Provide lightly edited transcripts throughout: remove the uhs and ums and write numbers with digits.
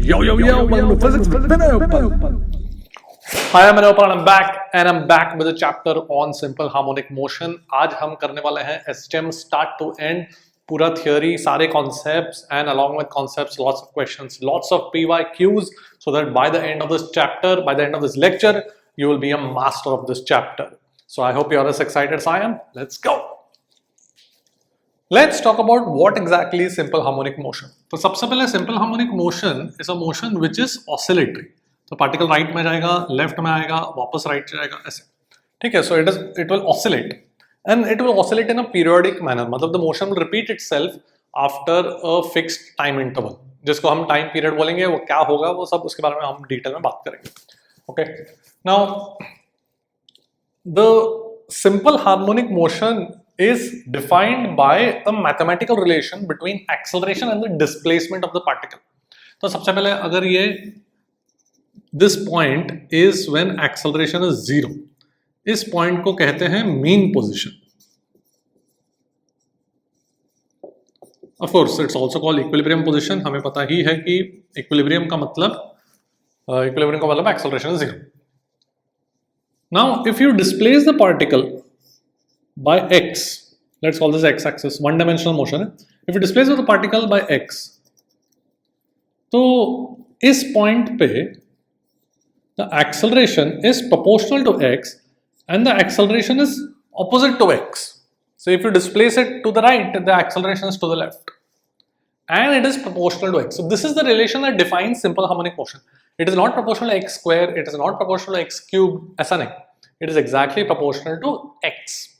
Yo, welcome to Physics with Vinay Uppal. Hi, I'm Vinay Uppal and I'm back, and I'm back with a chapter on simple harmonic motion. आज हम करने वाले हैं STEM start to end, पूरा theory, सारे concepts, and along with concepts, lots of questions, lots of PYQs, so that by the end of this chapter, by the end of this lecture, you will be a master of this chapter. So I hope you are as excited as I am. Let's go. Let's talk about what exactly is simple harmonic motion. तो सबसे पहले simple harmonic motion is a motion which is oscillatory. तो particle right में जाएगा, left में आएगा, वापस right जाएगा, ऐसे. ठीक है. So it will oscillate, and it will oscillate in a periodic manner. मतलब the motion will repeat itself after a fixed time interval. जिसको हम time period बोलेंगे, वो क्या होगा, वो सब उसके बारे में हम डिटेल में बात करेंगे. Okay. Now the simple harmonic motion is defined by a mathematical relation between acceleration and the displacement of the particle. तो सबसे पहले अगर ये this point is when acceleration is 0, इस point को कहते हैं mean position. Of course, it's also called equilibrium position. हमें पता ही है कि equilibrium का मतलब acceleration is 0. Now, if you displace the particle by x, let's call this x-axis, one-dimensional motion. If you displace the particle by x, तो इस point पे the acceleration is proportional to x, and the acceleration is opposite to x. So if you displace it to the right, the acceleration is to the left, and it is proportional to x. So this is the relation that defines simple harmonic motion. It is not proportional to x square. It is not proportional to x cube. ऐसा नहीं. It is exactly proportional to x.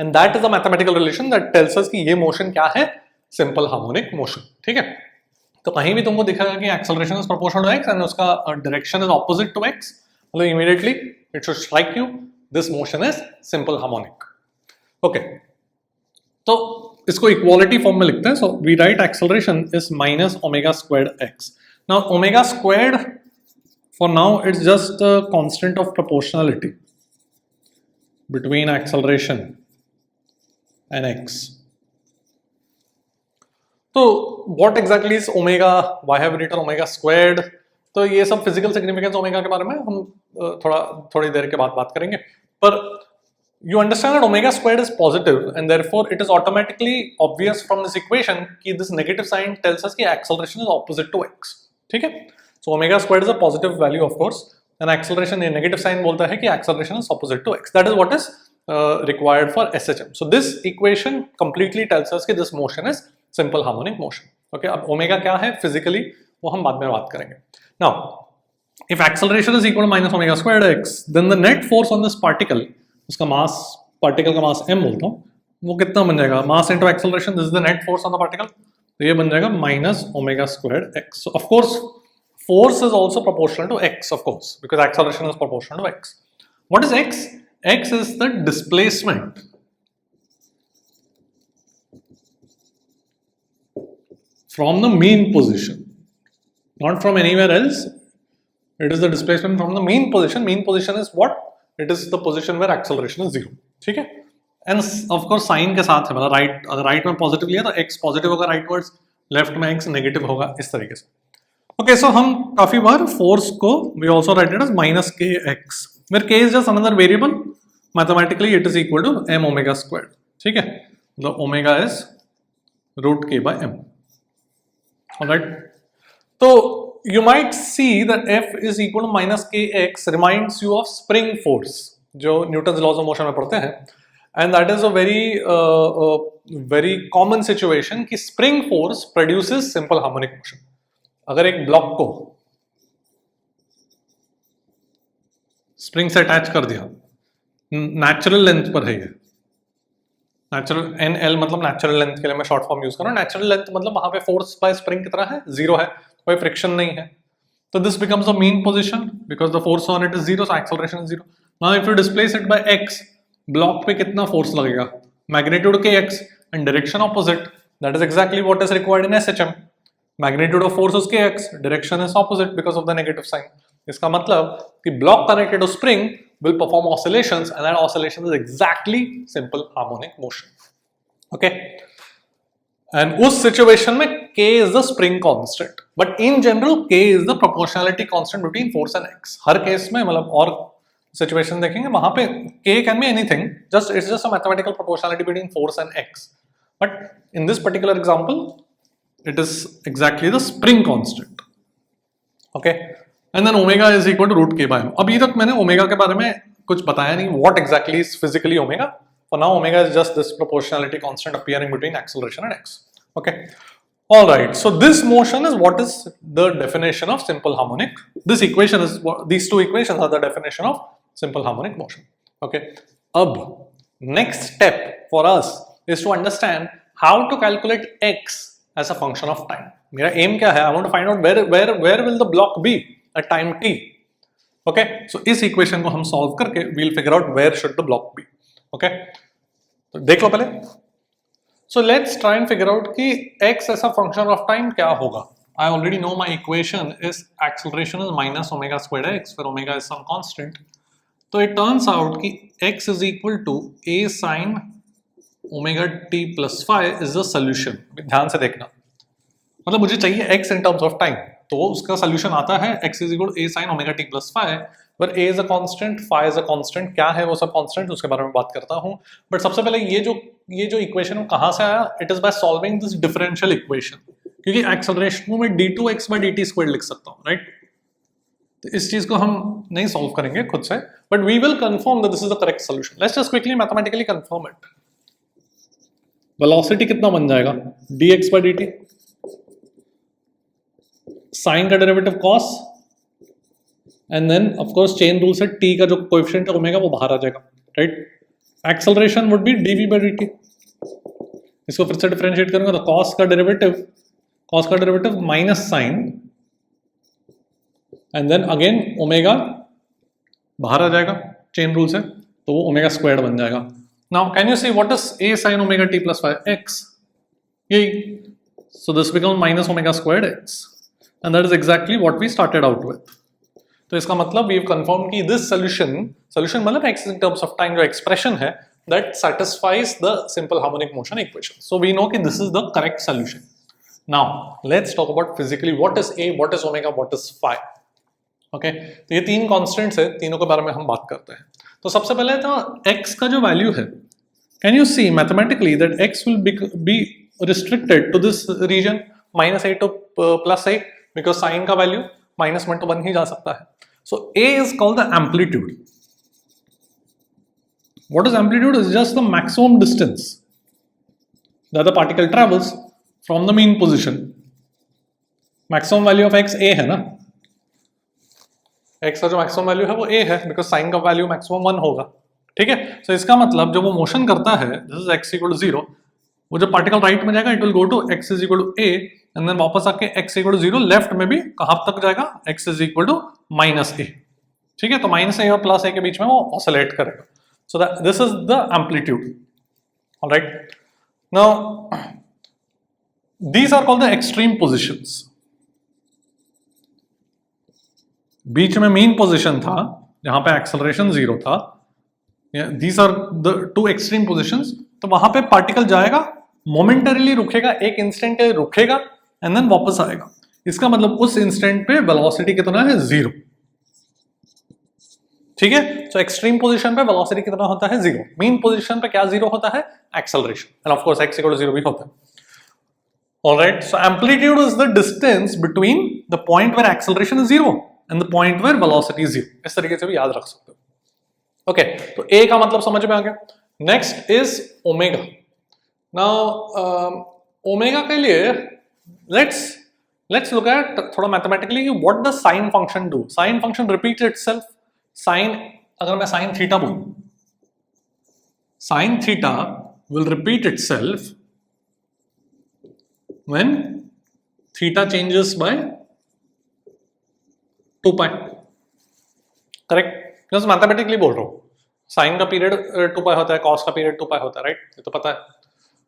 And that is the mathematical relation that tells us कि ये motion क्या है, simple harmonic motion. ठीक है. तो कहीं भी तुमको दिखेगा कि acceleration is proportional to x and उसका direction is opposite to x, मतलब immediately it should strike you this motion is simple harmonic. Okay. तो इसको equality form में लिखते हैं. So we write acceleration is minus omega squared x. Now omega squared, for now it's just a constant of proportionality between acceleration and x. तो what exactly is omega? Why have we written omega squared? तो ये सब physical significance omega के बारे में हम थोड़ी देर के बाद बात करेंगे. पर you understand that omega squared is positive, and therefore it is automatically obvious from this equation कि this negative sign tells us कि acceleration is opposite to x. ठीक है. So omega squared is a positive value, of course, and acceleration a negative sign बोलता है कि acceleration is opposite to x. That is what is required for SHM. So this equation completely tells us कि this motion is simple harmonic motion. Okay. अब omega क्या है physically, वो हम बाद में बात करेंगे. Now, if acceleration is equal to minus omega squared x, then the net force on this particle, उसका mass, particle का mass m बोलता हूँ, वो कितना बन जाएगा? Mass into acceleration, this is the net force on the particle. तो ये बन जाएगा minus omega squared x. So of course, force is also proportional to x, of course, because acceleration is proportional to x. What is x? X is the displacement from the mean position, not from anywhere else. It is the displacement from the mean position. Mean position is what? It is the position where acceleration is 0. ठीक है. And of course sign के साथ है, मतलब right, अगर right में positive लिया तो x positive होगा rightwards, left में x negative होगा, इस तरीके से. Okay, so हम काफी बार force को we also write it as minus kx, where k is just another variable. Mathematically it is equal to m omega squared. ठीक है. The omega is root k by m. Alright. So you might see that F is equal to minus kx reminds you of spring force, जो Newton's laws of motion में पढ़ते हैं, and that is a very common situation कि spring force produces simple harmonic motion. अगर एक block को spring से attach कर दिया, नेचुरल लेंथ पर है ये, नेचुरल NL मतलब नेचुरल लेंथ के लिए मैं शॉर्ट फॉर्म यूज कर रहा हूँ. नेचुरल लेंथ मतलब वहां पे फोर्स बाय स्प्रिंग कितना है? 0 है, कोई फ्रिक्शन नहीं है. तो this becomes the mean position because the force on it is 0, so acceleration is 0. Now if you displace it by x, block पे कितना फोर्स लगेगा? Magnitude kx and direction opposite. That is exactly what is required in SHM. Magnitude of force is kx, direction is opposite because of the negative sine. इसका मतलब कि block connected to spring will perform oscillations, and that oscillation is exactly simple harmonic motion. Okay. And उस situation में k is the spring constant, but in general k is the proportionality constant between force and x. Her case में मतलब और situation देखेंगे वहां पे k can be anything, just it's just a mathematical proportionality between force and x, but in this particular example it is exactly the spring constant. Okay, and then omega is equal to root k by m. अभी तक मैंने omega के बारे में कुछ बताया नहीं, what exactly is physically omega. For now omega is just this proportionality constant appearing between acceleration and x. Okay, all right, so this motion is what is the definition of simple harmonic. This equation is what, these two equations are the definition of simple harmonic motion. Okay, अब next step for us is to understand how to calculate x as a function of time. मेरा aim क्या है? I want to find out where will the block be at time t. Okay, so इस equation को हम solve करके we'll figure out where should the block be. Okay, तो देख लो पहले. So let's try and figure out कि x as a function of time क्या होगा. I already know my equation is acceleration is minus omega squared x, where omega is some constant. तो it turns out कि x is equal to a sin omega t plus phi is the solution. ध्यान से देखना, मतलब मुझे चाहिए x in terms of time, तो उसका solution आता है x is equal to a sin omega t plus phi, where a is a constant, phi is a constant. क्या है वो सब constant, उसके बारे में बात करता हूँ. बट सबसे पहले ये जो इक्वेशन कहाँ से आया? It is by solving this differential equation, क्योंकि एक्सेलरेशन को मैं d2x by dt स्क्वायर लिख सकता हूँ, राइट? तो इस चीज को हम नहीं सॉल्व करेंगे खुद से, but we will confirm that this is the correct solution. Let's just quickly mathematically confirm it. Velocity कितना बन जाएगा? dx by dt, साइन का derivative cos, and then of course chain rule से t का जो कोएफिशिएंट है omega वो बाहर आ जाएगा, right? Acceleration would B dv by dt. इसको फिर से डिफरेंशिएट करूंगा तो cos का derivative minus sine, and then again omega बाहर आ जाएगा चेन रूल से, तो वो ओमेगा स्क्वायर्ड बन जाएगा. Now can you see what is a sin omega t plus phi x? यही, so this become minus omega squared x, and that is exactly what we started out with. तो इसका मतलब we have confirm कि this solution मतलब x in terms of time जो expression है that satisfies the simple harmonic motion equation. So we know कि this is the correct solution. Now let's talk about physically what is a, what is omega, what is phi. Okay, तो ये तीन constants है, तीनों के बारे में हम बात करते हैं. तो सबसे पहले तो x का जो वैल्यू है, can you see mathematically that x will be restricted to this region -a to +a, because sin का वैल्यू -1 to 1 ही जा सकता है. So a is called the amplitude. What is amplitude? Is just the maximum distance that the particle travels from the mean position. Maximum value of x a है ना, x का जो maximum value है वो a है, because sin का value maximum 1 होगा. ठीक है, so इसका मतलब जब वो मोशन करता है, this is x equal to 0, वो जब पार्टिकल राइट में जाएगा, it will go to x is equal to a, and then वापस आके x equal to 0, लेफ्ट में भी कहाँ तक जाएगा? x is equal to -a. ठीक है, तो -a और +a के बीच में वो ऑसिलेट करेगा. So that this is the amplitude. All right. Now these are called the extreme positions. बीच में मीन पोजीशन था जहां पे एक्सेलरेशन 0 था. These are the two extreme positions. तो वहां पे पार्टिकल जाएगा, मोमेंटरीली रुकेगा, एक इंस्टेंट के लिए रुकेगा, एंड देन वापस आएगा. इसका मतलब उस इंस्टेंट पे वेलोसिटी कितना है? 0. ठीक है, सो एक्सट्रीम पोजीशन पे वेलोसिटी कितना होता है? 0. मीन पोजीशन पे क्या 0 होता है? Acceleration, and of course x = 0 भी होता है. Alright, so amplitude is the distance between the point where acceleration is 0 and the point where velocity is 0. इस तरीके से भी याद रख सकते हो. ओके, तो a का मतलब समझ में आ गया. Next is omega. Now omega के लिए लेट्स लुक एट थोड़ा mathematically what does sine function do. Sine function repeats itself. Sine, अगर मैं साइन थीटा बोलूं, sine theta will repeat itself when theta changes by 2 pi. Correct, just mathematically बोल रहा हूं. Sign का पीरियड 2 पाई होता है, कॉस का पीरियड 2 पाई होता है, राइट? ये तो पता है.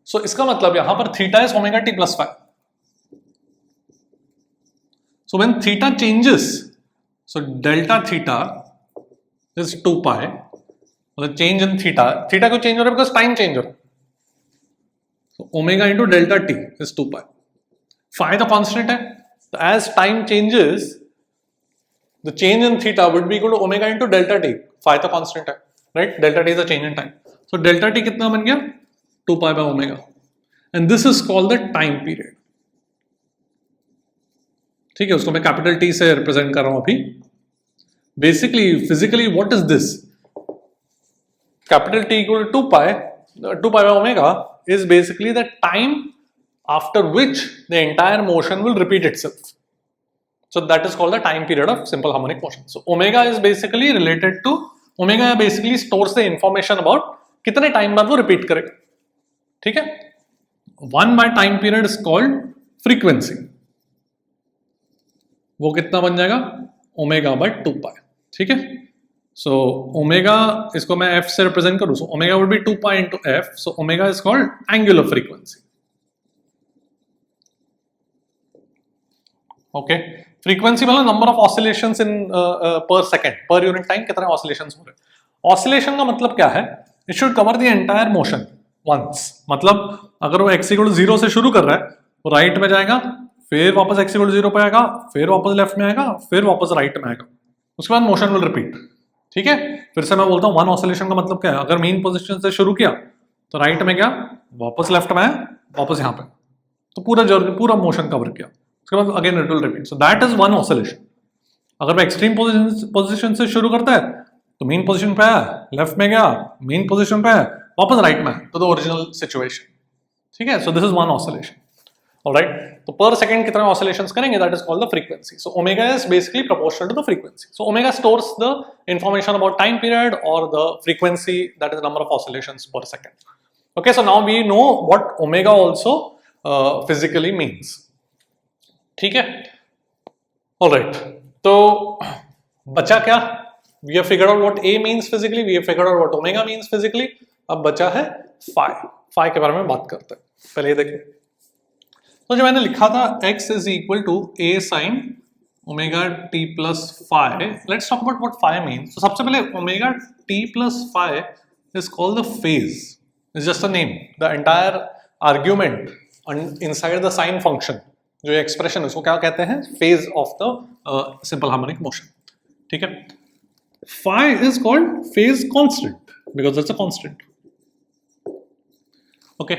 सो इसका मतलब यहां पर theta is omega t plus 5. So when theta changes, so delta theta is 2 pi. मतलब चेंज इन थीटा क्यों चेंज हो रहा है? बिकॉज टाइम चेंज हो रहा है. So omega into delta t is 2 pi. phi तो कांस्टेंट है, तो as time changes the change in theta would be equal to omega into delta t. phi तो कांस्टेंट है, right? delta t is the change in time. So delta t कितना बन गया? 2 pi by omega. And this is called the time period. ठीक है, उसको मैं capital T से रिप्रेजेंट कर रहा हूं अभी. Basically, physically, what is this? Capital T equal to 2 pi. 2 pi by omega is basically the time after which the entire motion will repeat itself. So that is called the time period of simple harmonic motion. So omega is basically related to, omega basically stores the information about कितने time बाद वो repeat करेगा. ठीक है, 1 by time period is called frequency. वो कितना बन जाएगा? Omega by 2 pi. ठीक है, सो ओमेगा इसको मैं f से रिप्रेजेंट करूं, so omega would be 2 pi into f. So omega is called angular frequency. Okay, frequency मतलब नंबर ऑफ ऑसिलेशंस इन पर सेकंड, पर यूनिट टाइम कितने ऑसिलेशंस हो रहे हैं. ऑसिलेशन का मतलब क्या है? It should cover the entire motion once. मतलब अगर वो x इक्वल 0 से शुरू कर रहा है, वो राइट में जाएगा, फिर वापस x इक्वल 0 पे आएगा, फिर वापस लेफ्ट में आएगा, फिर वापस राइट में आएगा, उसके बाद मोशन विल रिपीट. ठीक है, फिर से मैं बोलता हूँ, वन ऑसिलेशन का मतलब क्या है? अगर मेन पोजीशन से शुरू किया तो राइट में गया, वापस लेफ्ट में आया, वापस यहाँ पे, तो पूरा जर्नी, पूरा मोशन कवर किया, उसके बाद again it will repeat. So that is one oscillation. अगर मैं एक्सट्रीम पोजीशन से शुरू करता है तो मेन पोजीशन पे आया, लेफ्ट में गया, मेन पोजीशन पे आया, वापस राइट में, तो द ओरिजिनल सिचुएशन. ठीक है, so this is one oscillation. Alright, तो पर सेकंड कितने ऑसिलेशंस करेंगे, that is called the frequency. So omega is basically proportional to the frequency. So omega stores the information about time period और the frequency, that is number of oscillations per second. Okay, so now we know what omega also physically means. ठीक है, alright, तो बचा क्या? We have figured out what a means physically, we have figured out what omega means physically. अब बचा है phi. Phi के बारे में बात करते हैं. पहले ये देखिए, तो जो मैंने लिखा था x is equal to a sin omega t plus phi. Let's talk about what phi means. तो सबसे पहले omega t plus phi is called the phase. It's just a name. The entire argument inside the sine function, जो expression है, उसको क्या कहते हैं? Phase of the simple harmonic motion. ठीक है, phi is called phase constant because it's a constant. Okay,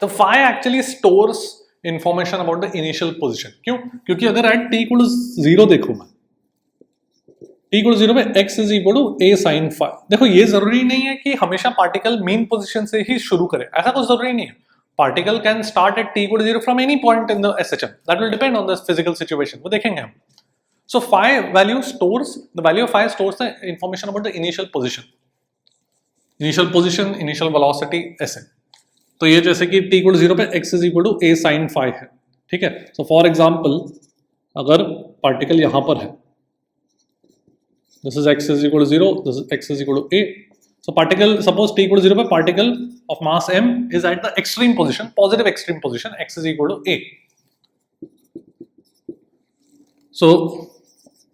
तो phi actually stores information about the initial position. क्यों? क्योंकि अगर एट t इक्वल 0 देखो, मैं t इक्वल 0 पे x is equal to a sin phi. देखो, ये जरूरी नहीं है कि हमेशा पार्टिकल मेन पोजीशन से ही शुरू करे, ऐसा कुछ जरूरी नहीं है. Particle can start at t equal 0 from any point in the SHM. That will depend on the physical situation, वो देखेंगे हम. सो phi value stores, the value of phi stores the information about the initial position. Initial position, initial velocity, ऐसे. तो ये जैसे कि t equal 0 पे x is equal to a sin phi है. ठीक है, सो फॉर एग्जांपल अगर पार्टिकल यहां पर है, this is x is equal to 0, this is x is equal to a. So particle, suppose t equal 0 पे particle of mass m is at the extreme position, positive extreme position, x is equal to a. So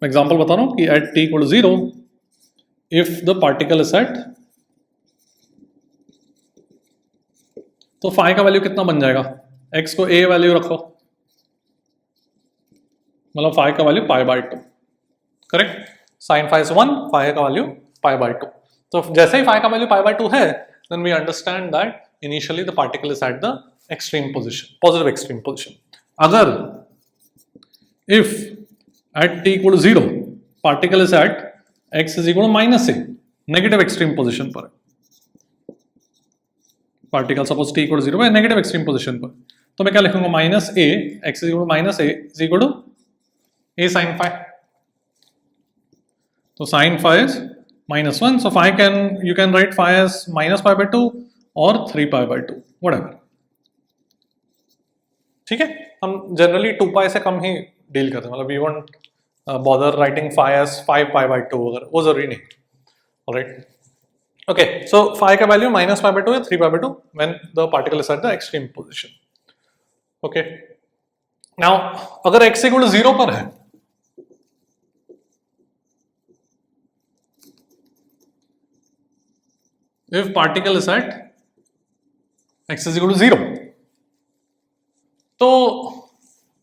example बता रहा हूं कि at t equal to 0 if the particle is at, तो phi का value कितना बन जाएगा? x को a वैल्यू रखो, मतलब फाई का value pi by 2. Correct, sine phi is 1, phi का वैल्यू पाई बाय 2. तो जैसे ही फाई का वैल्यू पाई बाय 2 है, then we understand that initially the particle is at the extreme position, positive extreme position. अगर if at t equal 0 particle is at x is equal minus a, negative extreme position पर particle, suppose t equal 0 पे negative extreme position पर, तो मैं क्या लिखूंगा? Minus a, x is equal minus a is equal to a sin phi. तो sin phi is -1, so phi you can write phi as minus pi by 2 or 3 pi by 2, whatever. ठीक है, हम generally 2 pi से कम ही deal करते हैं, मतलब we won't bother writing phi as 5 pi by 2 वगैरह, वो जरूरी नहीं. Alright. Okay, so phi का value minus pi by 2 या 3 pi by 2 when the particle is at the extreme position. Okay. Now, अगर x equal to 0 पर है, if particle is at x is equal to 0, तो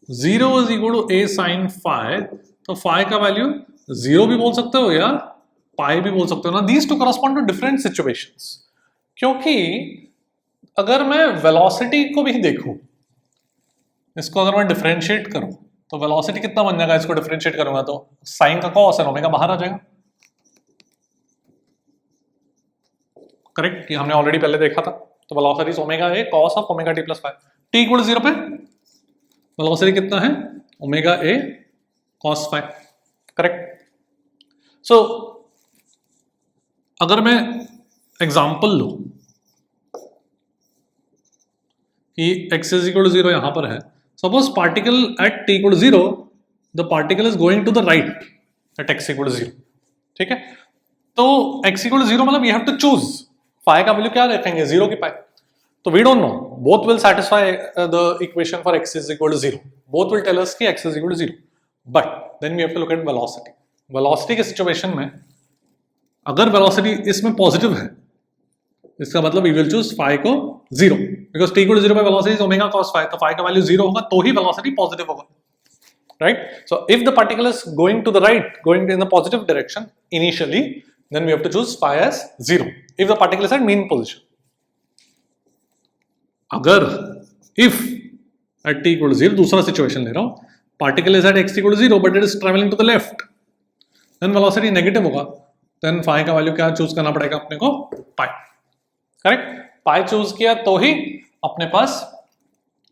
0 is equal to a sin phi, तो phi का value 0 भी बोल सकते हो या पाई भी बोल सकते हो ना. These two correspond to different situations. क्योंकि अगर मैं वेलोसिटी को भी देखूं, इसको अगर मैं डिफरेंशिएट करूं तो वेलोसिटी कितना बन जाएगा. इसको डिफरेंशिएट करूंगा तो साइन का कॉस है, ओमेगा बाहर आ जाएगा. करेक्ट, ये हमने ऑलरेडी पहले देखा था. तो velocity is omega a cos of omega t plus 5. T equal 0 पे वेलोसिटी कितना है, ओमेगा ए कॉस 5. करेक्ट. सो अगर मैं एग्जांपल लूं कि x इज इक्वल टू 0 यहां पर है. Suppose particle at t equal to 0, the particle is going to the right at x equal to 0. ठीक है, तो x इक्वल टू 0 मतलब you have to choose phi का वैल्यू क्या रखेंगे, 0 की पाई. तो we don't know, both will satisfy the equation for x is equal to 0. Both will tell us कि x is equal to 0, but then we have to look at velocity. Velocity के situation में अगर velocity इसमें positive है, इसका मतलब we will choose phi को 0, because t equal to 0 पे velocity is omega cos phi, तो फाई का वैल्यू 0 होगा तो ही वेलोसिटी पॉजिटिव होगा. Right. So if the particle is going to the right, going in the positive direction initially, then we have to choose phi as 0 if the particle is at mean position. अगर if at t equal to 0, दूसरा situation ले रहा हूं, particle is at x equal to 0 but it is travelling to the left, then velocity negative होगा. Then phi का value क्या choose करना पड़ेगा अपने को, पाई. करेक्ट. पाई चूज किया तो ही अपने पास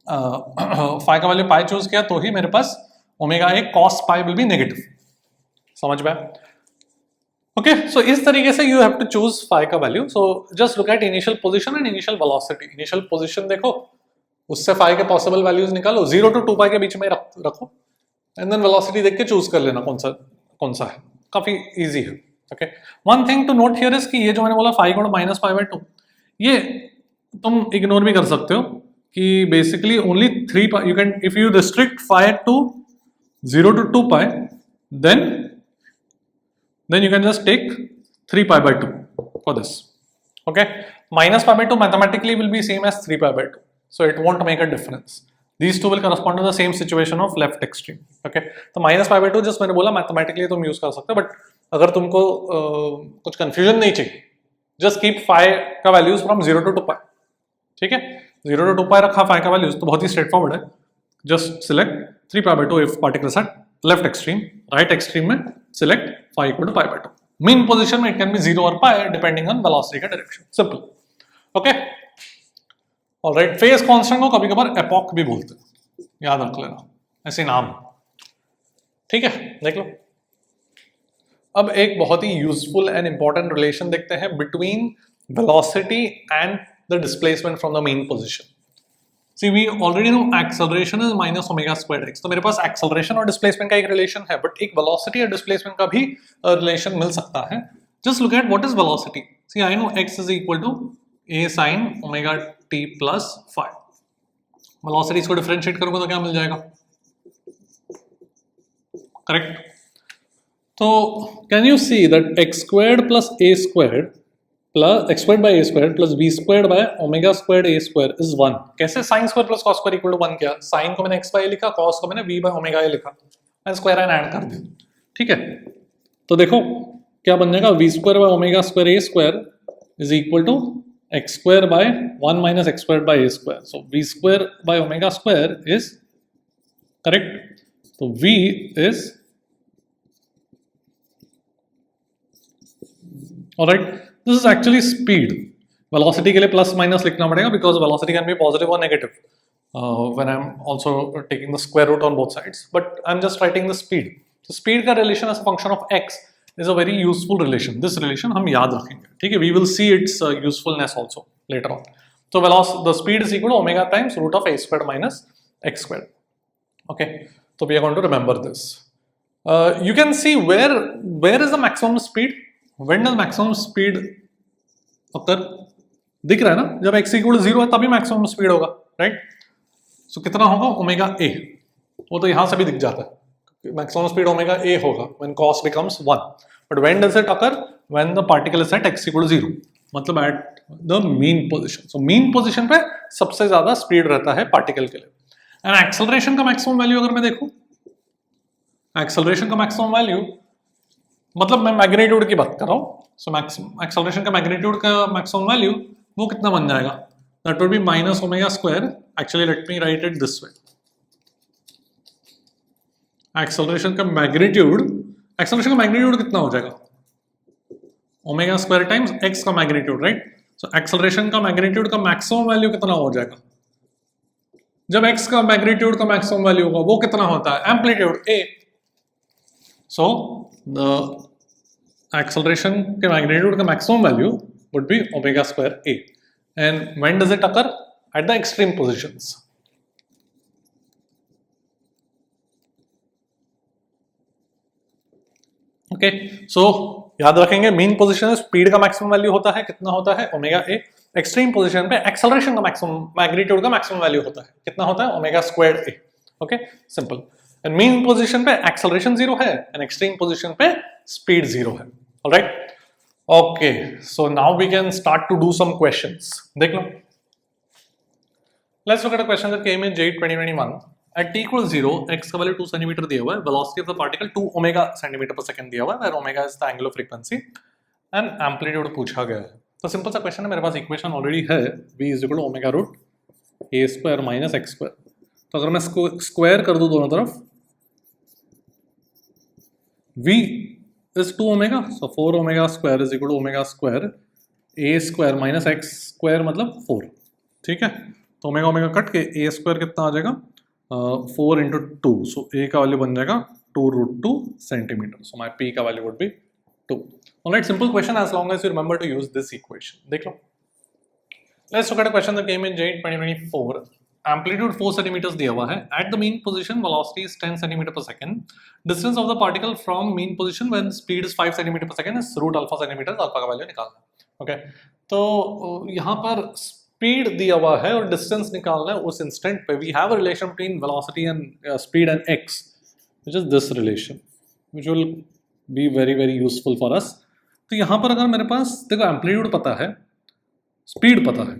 फाई का वैल्यू पाई चूज किया तो ही मेरे पास omega a cos pi will be negative. समझ में? ओके. सो इस तरीके से you have to choose phi का value. So just look at initial position and initial velocity. Initial position देखो, उससे फाई के पॉसिबल वैल्यूज निकालो, 0 to 2 पाई के बीच में रखो, एंड देन वेलोसिटी देख के चूज कर लेना कौन सा है. काफी इजी है. Okay. One thing to note here is कि ये जो मैंने बोला फाई गुणा माइनस पाई बाय 2, ये तुम इग्नोर भी कर सकते हो कि basically only 3 pi. You can, if you restrict phi to 0 to 2 pi, then you can just take 3 pi by 2 for this. Okay, minus pi by 2 mathematically will be same as 3 pi by 2, so it won't make a difference. These two will correspond to the same situation of left extreme. Okay, तो minus pi by 2 just मैंने बोला mathematically तुम use कर सकते हो, but अगर तुमको कुछ confusion नहीं चाहिए, just keep phi का values from 0 to 2 pi. ठीक है, 0 to 2 pi रखा phi का values, तो बहुत ही straightforward है. Just select 3 pi by 2 if particles at left extreme, right extreme में select phi equal to pi by 2. Mean position में it can be 0 or pi depending on velocity का direction. Simple. Okay. Alright. Phase constant को कभी कभार epoch भी बोलते हैं, याद रख लेना, ऐसे नाम. ठीक है, देख लो. अब एक बहुत ही यूजफुल एंड इंपॉर्टेंट रिलेशन देखते हैं between velocity and the displacement from the main position. See, we already know acceleration is minus omega squared x. तो मेरे पास acceleration और displacement का एक relation है, but एक velocity और displacement का भी relation मिल सकता है. Just look at what is velocity. See, I know x is equal to a sin omega t plus phi. Velocity इसको differentiate करूँगा तो क्या मिल जाएगा? Correct. तो can you see that x squared plus a squared plus x squared by a squared plus b squared by omega squared a square is 1. कैसे sin square plus cos square equal to 1 किया? sin को मैंने x by a लिखा, cos को मैंने v by omega a लिखा, and square and add कर दिया. ठीक है, तो देखो क्या बन जाएगा, v square by omega square a square is equal to x square by 1 minus x squared by a square. So v square by omega square is correct. So v is alright. This is actually speed. Velocity के लिए plus minus लिखना पड़ेगा because velocity can be positive or negative when I'm also taking the square root on both sides. But I'm just writing the speed. So speed का relation as a function of x is a very useful relation. This relation हम याद रखेंगे. ठीक है, we will see its usefulness also later on. So the speed is equal to omega times root of a squared minus x squared. Okay, so we are going to remember this. You can see where is the maximum speed. When does maximum speed occur? दिख रहा है ना, जब x equal to 0 है तभी maximum speed होगा, right? So कितना होगा, ओमेगा a. वो तो यहाँ से भी दिख जाता है, maximum speed ओमेगा a होगा when cos becomes 1. But when does it occur? When the particle is at x equal to 0, मतलब at the mean position. So mean position पे सबसे ज्यादा speed रहता है particle के लिए. एंड एक्सेलरेशन का मैक्सिमम वैल्यू अगर मैं देखूं, एक्सेलरेशन का मैक्सिमम वैल्यू मतलब मैं मैग्नीट्यूड की बात कर रहा हूं, सो एक्सेलरेशन का मैग्नीट्यूड का मैक्सिमम वैल्यू वो कितना बन जाएगा, that would B minus omega square. Actually let me write it this way. Acceleration का मैग्नीट्यूड कितना हो जाएगा, ओमेगा स्क्वायर टाइम्स एक्स का मैग्नीट्यूड, राइट. सो एक्सेलरेशन का मैग्नीट्यूड का मैक्सिमम वैल्यू कितना हो जाएगा, जब एक्स का मैग्नीट्यूड का मैक्सिमम वैल्यू होगा वो कितना होता है, amplitude A. So the acceleration के मैग्नीट्यूड का maximum value would be omega square A. And when does it occur, at the extreme positions. Okay, so याद रखेंगे मीन पोजीशन स्पीड का मैक्सिमम वैल्यू होता है, कितना होता है, ओमेगा ए. एक्सट्रीम पोजीशन पे एक्सेलरेशन का मैक्सिमम मैग्नीट्यूड का मैक्सिमम वैल्यू होता है, कितना होता है, omega square A. Okay, simple. And mean position पे एक्सेलरेशन 0 है एंड एक्सट्रीम पोजीशन पे स्पीड 0 है. Alright, okay, so now we can start to do some questions. देख लो, let's look at a question that came in JEE 2021. At t equals 0, x का value 2 centimetre दिया हुआ है, velocity of the particle 2 omega centimetre per second दिया हुआ है, where omega is the angular frequency and amplitude पूछा गया है. तो सिंपल सा क्वेश्चन है, मेरे पास इक्वेशन ऑलरेडी है, v is equal to omega root a square minus x square. तो अगर मैं स्क्वायर कर दूं दोनों तरफ, v is 2 omega, so 4 omega square is equal to omega square a square minus x square मतलब 4. ठीक है, तो ओमेगा ओमेगा कट के a स्क्वायर कितना आ जाएगा, 4 इंटू 2. सो a का वैल्यू बन जाएगा 2√2 सेंटीमीटर. सो माई p का value would be 2. Alright, simple question as long as you remember to use this equation. देख लो, let's look at a question that came in JEE 2024. Amplitude 4 centimetres दिया हुआ है. At the mean position velocity is 10 centimetre per second. Distance of the particle from mean position when speed is 5 centimetre per second is root alpha centimetre. Alpha का value निकालना है. Okay, तो यहाँ पर speed दिया हुआ है और डिस्टेंस निकालना है उस इंस्टेंट पे. We have a relation between velocity and speed and x, which is this relation, which will be very very useful for us. तो यहाँ पर अगर मेरे पास देखो एम्पलीट्यूड पता है, स्पीड पता है,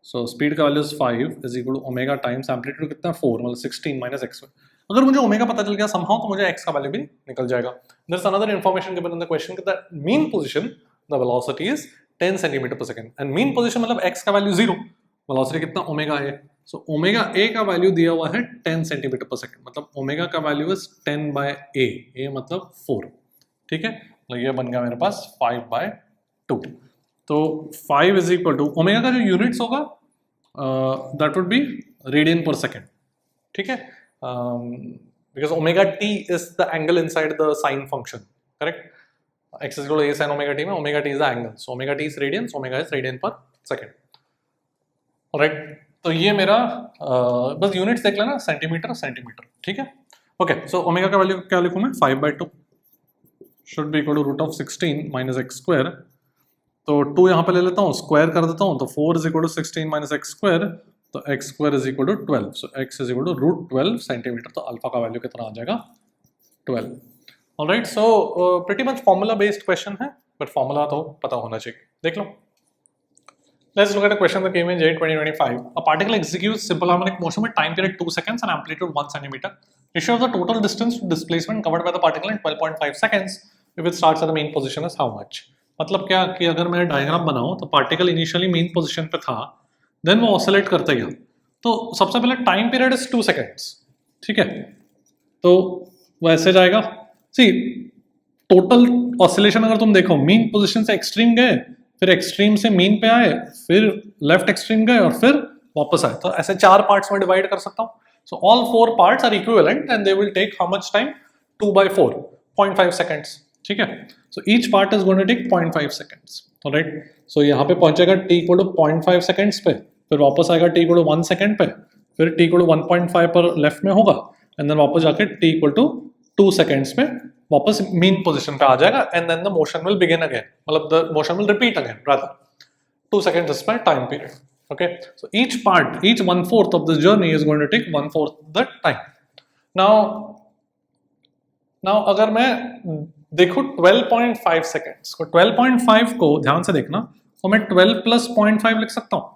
सो स्पीड का value is 5 is equal to omega times amplitude कितना 4 मतलब 16 माइनस x. अगर मुझे ओमेगा पता चल गया समहाउ, तो मुझे x का वैल्यू भी निकल जाएगा. There is another information given in the question that mean position the velocity is 10 centimetre per second and mean position मतलब x का वैल्यू 0, वेलोसिटी कितना ओमेगा है. सो ओमेगा a का वैल्यू दिया हुआ है 10 सेंटीमीटर पर सेकंड, मतलब omega का वैल्यू इज 10 बाय a मतलब 4. ठीक है, तो ये बन गया मेरे पास 5/2. तो 5 इज इक्वल टू ओमेगा का जो यूनिट्स होगा दैट वुड बी रेडियन पर सेकंड. ठीक है, because omega t is the angle inside the sine function, correct. x is equal to a sin omega t में omega t is the angle, so omega t is radians, omega is radian per second. Alright, तो ये मेरा बस units देख लेना, centimetre centimetre. ठीक है, okay. So omega का वैल्यू क्या लिखूं मैं, 5/2 should be equal to root of 16 minus x square. तो 2 यहाँ पे ले लेता हूँ, स्क्वायर कर देता हूँ, तो 4 is equal to 16 minus x square, तो x square is equal to 12. So x is equal to root 12 centimetre. तो अल्फा का वैल्यू कितना आ जाएगा, 12. Alright, so pretty much formula based question है, but formula तो पता होना चाहिए. देख लो, let's look at a question that came in JEE 2025. A particle executes simple harmonic motion with time period 2 seconds and amplitude 1 centimeter. Ratio of the total distance to displacement covered by the particle in 12.5 seconds. If it starts at the mean position is how much? मतलब क्या कि अगर मैं diagram बनाऊं तो particle initially mean position पे था, then वो ऑसिलेट करते गया. तो सबसे पहले टाइम पीरियड इज 2 सेकेंड्स. ठीक है, तो वैसे जाएगा. सी टोटल ऑसिलेशन अगर तुम देखो, मीन पोजीशन से एक्सट्रीम गए, फिर एक्सट्रीम से मीन पे आए, फिर लेफ्ट एक्सट्रीम गए और फिर वापस आए. तो ऐसे 4 पार्ट्स में डिवाइड कर सकता हूं. So all 4 parts are equivalent and they will take how much time, 2/4, 0.5 seconds. ठीक है, so each part is going to take 0.5 seconds. Alright, so यहाँ पे पहुंचेगा t इक्वल टू 0.5 सेकेंड्स पे, फिर वापस आएगा t इक्वल टू 1 सेकेंड पे, फिर t इक्वल टू 1.5 पर लेफ्ट में होगा एंड देन वापस जाके t इक्वल टू 2 सेकेंड्स में वापस मीन पोजीशन पे आ जाएगा and then the motion will begin again, मतलब the motion will repeat again rather. 2 seconds is my time period. Okay, so each part, each 1/4 of this journey is going to take 1/4 the time. Now अगर मैं देखूं 12.5 seconds को, 12.5 को ध्यान से देखना, तो मैं 12 + 0.5 लिख सकता हूँ.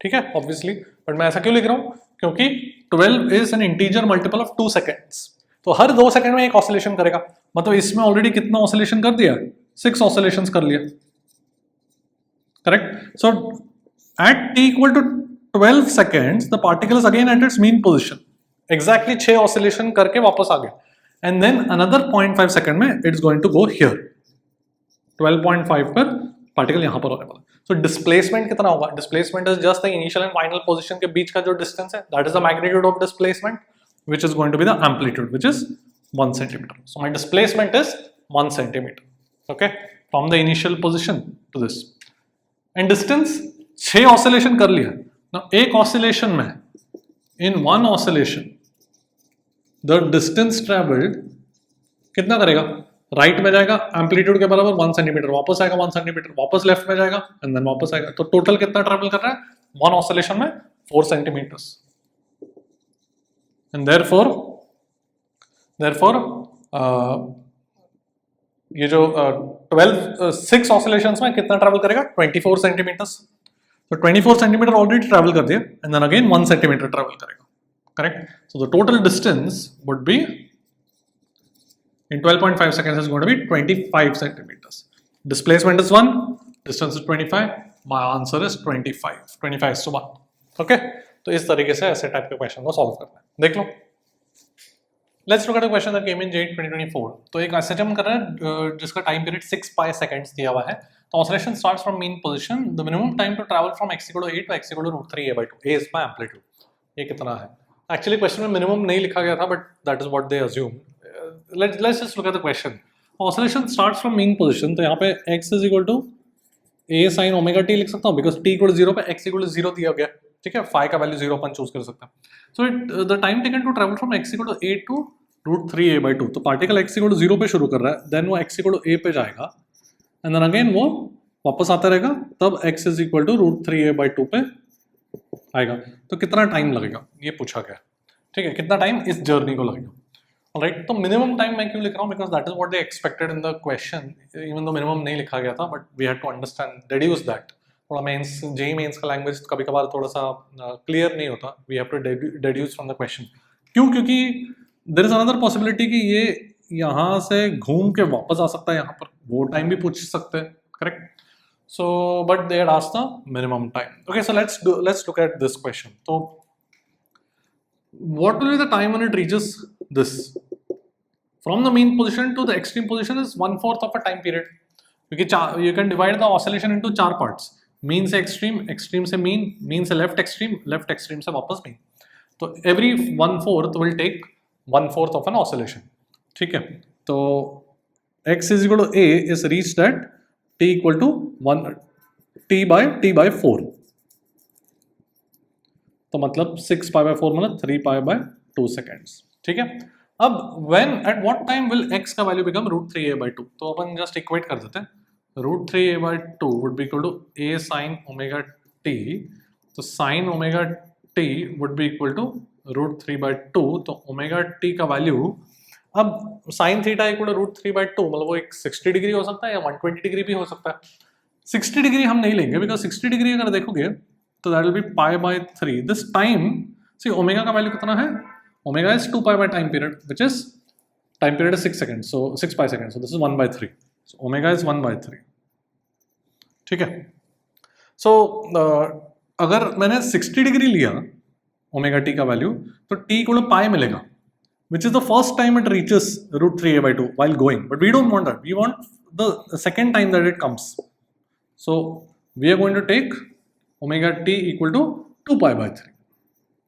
ठीक है, ऑब्वियसली, बट मैं ऐसा क्यों लिख रहा हूँ, क्योंकि 12 is an integer multiple of 2 seconds, तो हर 2 सेकंड में एक ऑसिलेशन करेगा, मतलब इसमें ऑलरेडी कितना ऑसिलेशन कर दिया, 6 ऑसिलेशंस कर लिया, correct. So at t equal to 12 seconds the particle is again at its mean position, exactly 6 oscillation करके वापस आ गया, एंड देन अनदर 0.5 सेकंड में it's going to go here, 12.5 पर पार्टिकल यहां पर होने वाला। सो डिस्प्लेसमेंट कितना होगा, displacement is just the initial and final position के बीच का जो डिस्टेंस है, that is the magnitude of displacement which is going to be the amplitude, which is 1 centimeter. So my displacement is 1 centimeter, okay, from the initial position to this, and distance 6 oscillation कर लिया। now एक oscillation में, in one oscillation the distance traveled कितना करेगा, right में जाएगा amplitude के बराबर 1 सेंटीमीटर, वापस आएगा 1 सेंटीमीटर, वापस लेफ्ट में जाएगा एंड देन वापस आएगा, तो टोटल कितना ट्रेवल कर रहा है, 1 ऑसिलेशन में 4 सेंटीमीटर्स। And therefore ये जो 6 ऑसिलेशंस में कितना ट्रैवल करेगा, 24 सेंटीमीटर्स, तो 24 सेंटीमीटर ऑलरेडी ट्रैवल कर दिया, and then again 1 centimetre travel करेगा, correct. So the total distance would be in 12.5 seconds is going to be 25 centimeters. Displacement is 1, distance is 25, my answer is 25 is to 1, okay। तो इस तरीके से ऐसे type के question को solve करना है, देख लो। Let's look at a question that came in JEE 2024। तो एक एसएचएम कर रहा है जिसका टाइम पीरियड 6 पाई सेकंड्स दिया हुआ है, तो oscillation starts from mean position, the minimum time to travel from x = a to x = √3a/2, a is my amplitude, ये कितना है। एक्चुअली क्वेश्चन में मिनिमम नहीं लिखा गया था, but that is what they assume. Let's just look at the question. Oscillation starts from mean position, तो यहाँ पे x = a sin ω t लिख सकता हूँ, बिकॉज t = 0 पे x = 0 दिया गया, ठीक है, फाई का वैल्यू 0 अपन चूज कर सकते हैं। So the time taken to travel from x = a to √3a/2, तो पार्टिकल x = 0 पे शुरू कर रहा है, देन वो x = a पे जाएगा, एंड देन अगेन वो वापस आता रहेगा, तब x = √3a/2 पे आएगा। तो कितना टाइम लगेगा ये पूछा गया, ठीक है, कितना टाइम इस जर्नी को लगेगा, ऑलराइट। तो मिनिमम टाइम मैं क्यों लिख रहा हूँ, because that is what they expected in the question, even though minimum नहीं लिखा गया था, but we had to understand deduce that. थोड़ा मेंस JEE मेंस का लैंग्वेज कभी कभार थोड़ा सा क्लियर नहीं होता, we have to deduce from the question. क्यों, क्योंकि देयर इज अनदर पॉसिबिलिटी कि ये यहाँ से घूम के वापस आ सकता है यहाँ पर, वो टाइम भी पूछ सकते हैं, correct. So but they had asked the minimum time. Okay, so let's look at this question. तो what will be the time when it reaches this? From the mean position to the extreme position is 1/4 of a time period, because you can divide the oscillation into 4 parts, mean से extreme, extreme से mean, mean से left extreme से वापस mean, तो every 1/4 will take 1/4 of an oscillation, ठीक है। तो x = a is reached at t = t by 4, तो मतलब 6 π/4 मतलब 3 π/2 seconds, ठीक है। अब when at what time will x का वैल्यू बिकम √3a/2, तो अपन जस्ट इक्वेट कर देते हैं, √3a/2 would be equal to a sin ω_t, तो sin ω_t would be equal to √3/2, तो ω_t का वैल्यू, अब sin थीटा = √3/2 मतलब वो एक 60 डिग्री हो सकता है या 120 डिग्री भी हो सकता है। 60 डिग्री हम नहीं लेंगे, बिकॉज 60 डिग्री अगर देखोगे तो that will be π/3. This time, see omega का वैल्यू कितना है, omega is 2 pi by time period, which is time period is 6 seconds, so 6 pi seconds, so this is 1/3, so omega is 1/3, ठीक है। so अगर मैंने 60 डिग्री लिया omega T का value, तो t = pi मिलेगा, which is the first time it reaches √3a/2 while going, but we don't want that, we want the second time that it comes, so we are going to take omega T = 2 π/3,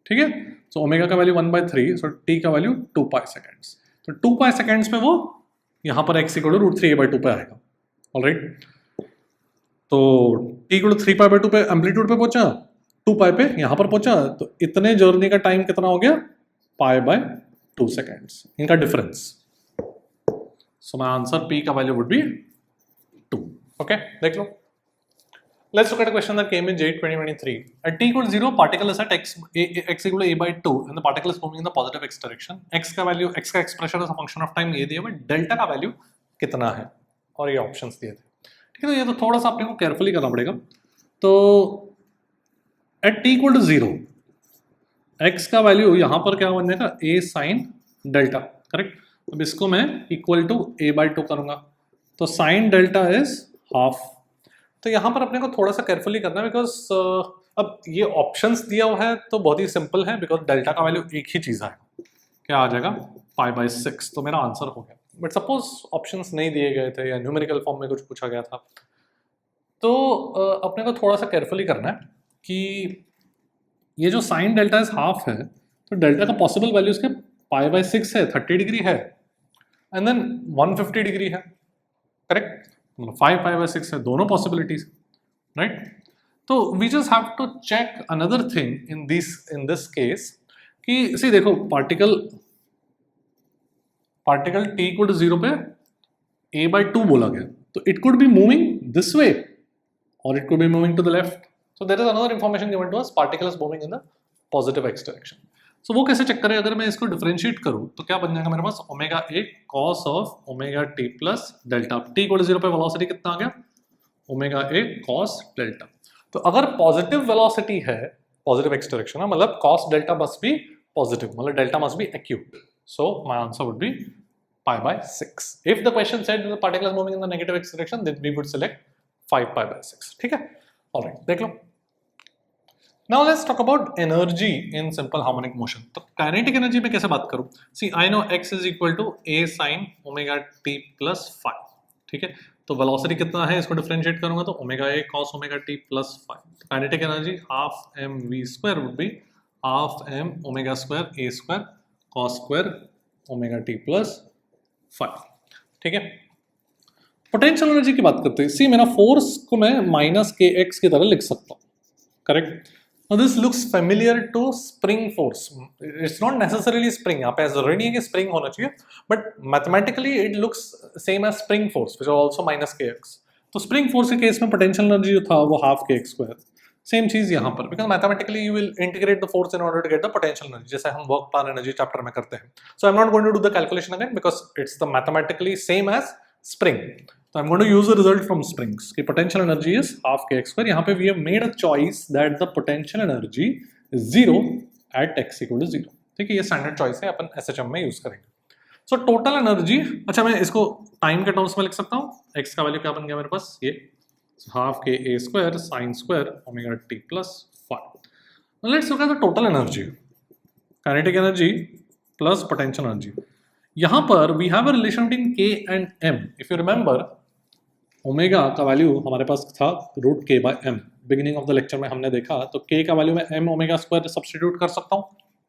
ठीक है। So omega का value 1/3, so T का value 2 pi seconds, तो 2 pi seconds पे वो यहाँ पर x = √3a/2 पे आएगा, ऑलराइट। तो t = 3 π/2 पे एम्पलीट्यूड पे पहुंचा, 2 pi पे यहाँ पर पहुंचा, तो इतने जर्नी का टाइम कितना हो गया, π/2 seconds, इनका difference. So my answer p का वैल्यू वुड बी 2, ओके, देख लो। Let's look at a question that came in JEE 2023. At t = 0, particle is at x = a/2 and the particle is moving in the positive x direction. x का value, x का expression is a function of time ये दिया, but delta का value कितना है, और ये options दिए थे, ठीक है। तो ये तो थोड़ा सा अपने को केयरफुली करना पड़ेगा। तो at t = 0, x का वैल्यू यहाँ पर क्या बन जाएगा, a साइन डेल्टा, करेक्ट। अब इसको मैं इक्वल टू a/2 करूंगा, तो साइन डेल्टा इज हाफ। तो यहाँ पर अपने को थोड़ा सा केयरफुली करना है, बिकॉज अब ये ऑप्शंस दिया हुआ है तो बहुत ही सिंपल है, बिकॉज डेल्टा का वैल्यू एक ही चीज़ है, क्या आ जाएगा π/6, तो मेरा आंसर हो गया। बट सपोज ऑप्शंस नहीं दिए गए थे या न्यूमेरिकल फॉर्म में कुछ पूछा गया था, तो अपने को थोड़ा सा केयरफुली करना है कि ये जो साइन डेल्टा इज हाफ है, तो डेल्टा का पॉसिबल वैल्यू इसके π/6 है, 30 डिग्री है, एंड देन 150 डिग्री है, करेक्ट। 5π/6 है, दोनों पॉसिबिलिटीज, राइट। तो we just have to check another thing in this case कि सी देखो, पार्टिकल t इक्वल टू 0 पे a/2 बोला गया, तो it could be moving this way और it could be moving to the left. So there is another information given to us, particle is moving in the positive x direction. So वो कैसे check करें, अगर मैं इसको differentiate करूं तो क्या बन जाएगा मेरे पास, omega a cos of omega t plus delta. t equal to 0 पे वेलोसिटी कितना आ गया, ओमेगा a cos डेल्टा। तो अगर पॉजिटिव वेलोसिटी है, पॉजिटिव एक्स डायरेक्शन है, मतलब cos delta must be positive, मतलब delta must be acute. So my answer would be π/6। If the question said the particle is moving in the negative x direction, then we would select 5π/6, ठीक है। Alright, देख लो। Now let's talk about energy in simple harmonic motion. तो kinetic energy में कैसे बात करूं? See, I know x is equal to a sin omega t plus phi, ठीक है। तो velocity कितना है, इसको differentiate करूंगा तो omega a cos omega t plus phi. Kinetic energy half m v square would be half m omega square a square cos square omega t plus phi, ठीक है। पोटेंशियल एनर्जी की बात करते हैं। सी, मेरा फोर्स को मैं माइनस के एक्स की तरह लिख सकता हूँ, correct. Now this looks familiar to spring force. It's not necessarily spring. यहाँ पे ऐसा जरूरी नहीं है कि spring होना चाहिए, but mathematically it looks same as spring force, which is also minus kx. तो spring force के केस में potential energy जो था वो half kx square. Same चीज यहाँ पर, because mathematically you will integrate the force in order to get the potential energy, जैसे हम work plan energy chapter में करते हैं. So I'm not going to do the calculation again because it's the mathematically same as spring. So I'm going to use the result from springs. The potential energy is half kx square. यहाँ पे we have made a choice that the potential energy is 0 at x equal to 0. ठीक है, ये standard choice है, अपन SHM में use करेंगे. So total energy, अच्छा मैं इसको time के terms में लिख सकता हूँ. x का value क्या बन गया मेरे पास, ये half k a square sin square omega t plus phi. Now let's look at the total energy. Kinetic energy plus potential energy. यहाँ पर we have a relation between k and m. If you remember, omega का value हमारे पास था √k/m, beginning of the lecture में हमने देखा, तो k का वैल्यू मैं m ओमेगा स्क्वायर सब्स्टिट्यूट कर सकता हूँ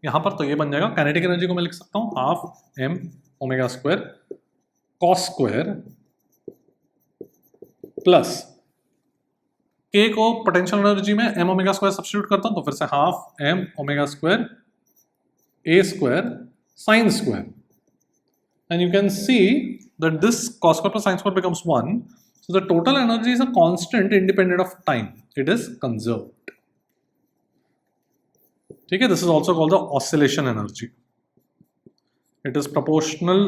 यहाँ पर, तो ये बन जाएगा काइनेटिक एनर्जी को मैं लिख सकता हूँ half m omega square cos square plus k को पोटेंशियल एनर्जी में m ओमेगा स्क्वायर सब्स्टिट्यूट करता हूँ, तो फिर से half m omega square a square sine square, and you can see that this cos square plus sin square becomes 1. So the total energy is a constant independent of time. It is conserved. ठीक है, this is also called the oscillation energy. It is proportional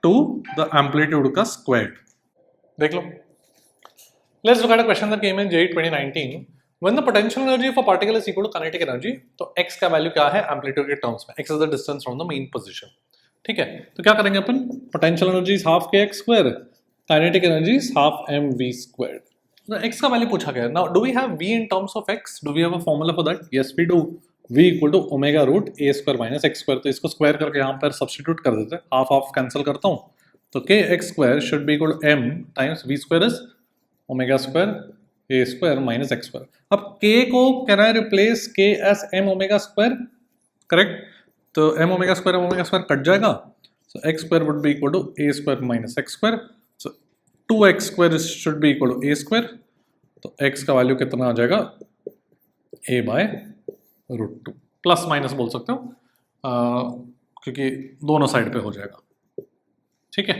to the amplitude का squared. देख लो. Let's look at a question that came in JEE 2019. When the potential energy of a particle is equal to kinetic energy, तो x का value क्या है amplitude के terms में? x is the distance from the mean position. ठीक है, तो क्या करेंगे अपन, potential energy is half k x square, kinetic energy is half m v square. तो एक्स का वैल्यू पूछा गया। Now do we have v in terms of x? Do we have a formula for that? Yes we do. v equal to omega root a square minus x square. तो इसको square करके यहाँ पर substitute कर देते हैं, half half cancel करता हूँ, तो k x square should be equal to m times v square is omega square a square minus x square. अब k को can I replace k as m omega square, correct. तो m omega square cut जाएगा, so x square would be equal to a square minus x square. So 2x square should be equal to a square. तो x का value कितना आ जाएगा, a/√2, plus minus बोल सकते हो क्योंकि दोनों साइड पे हो जाएगा, ठीक है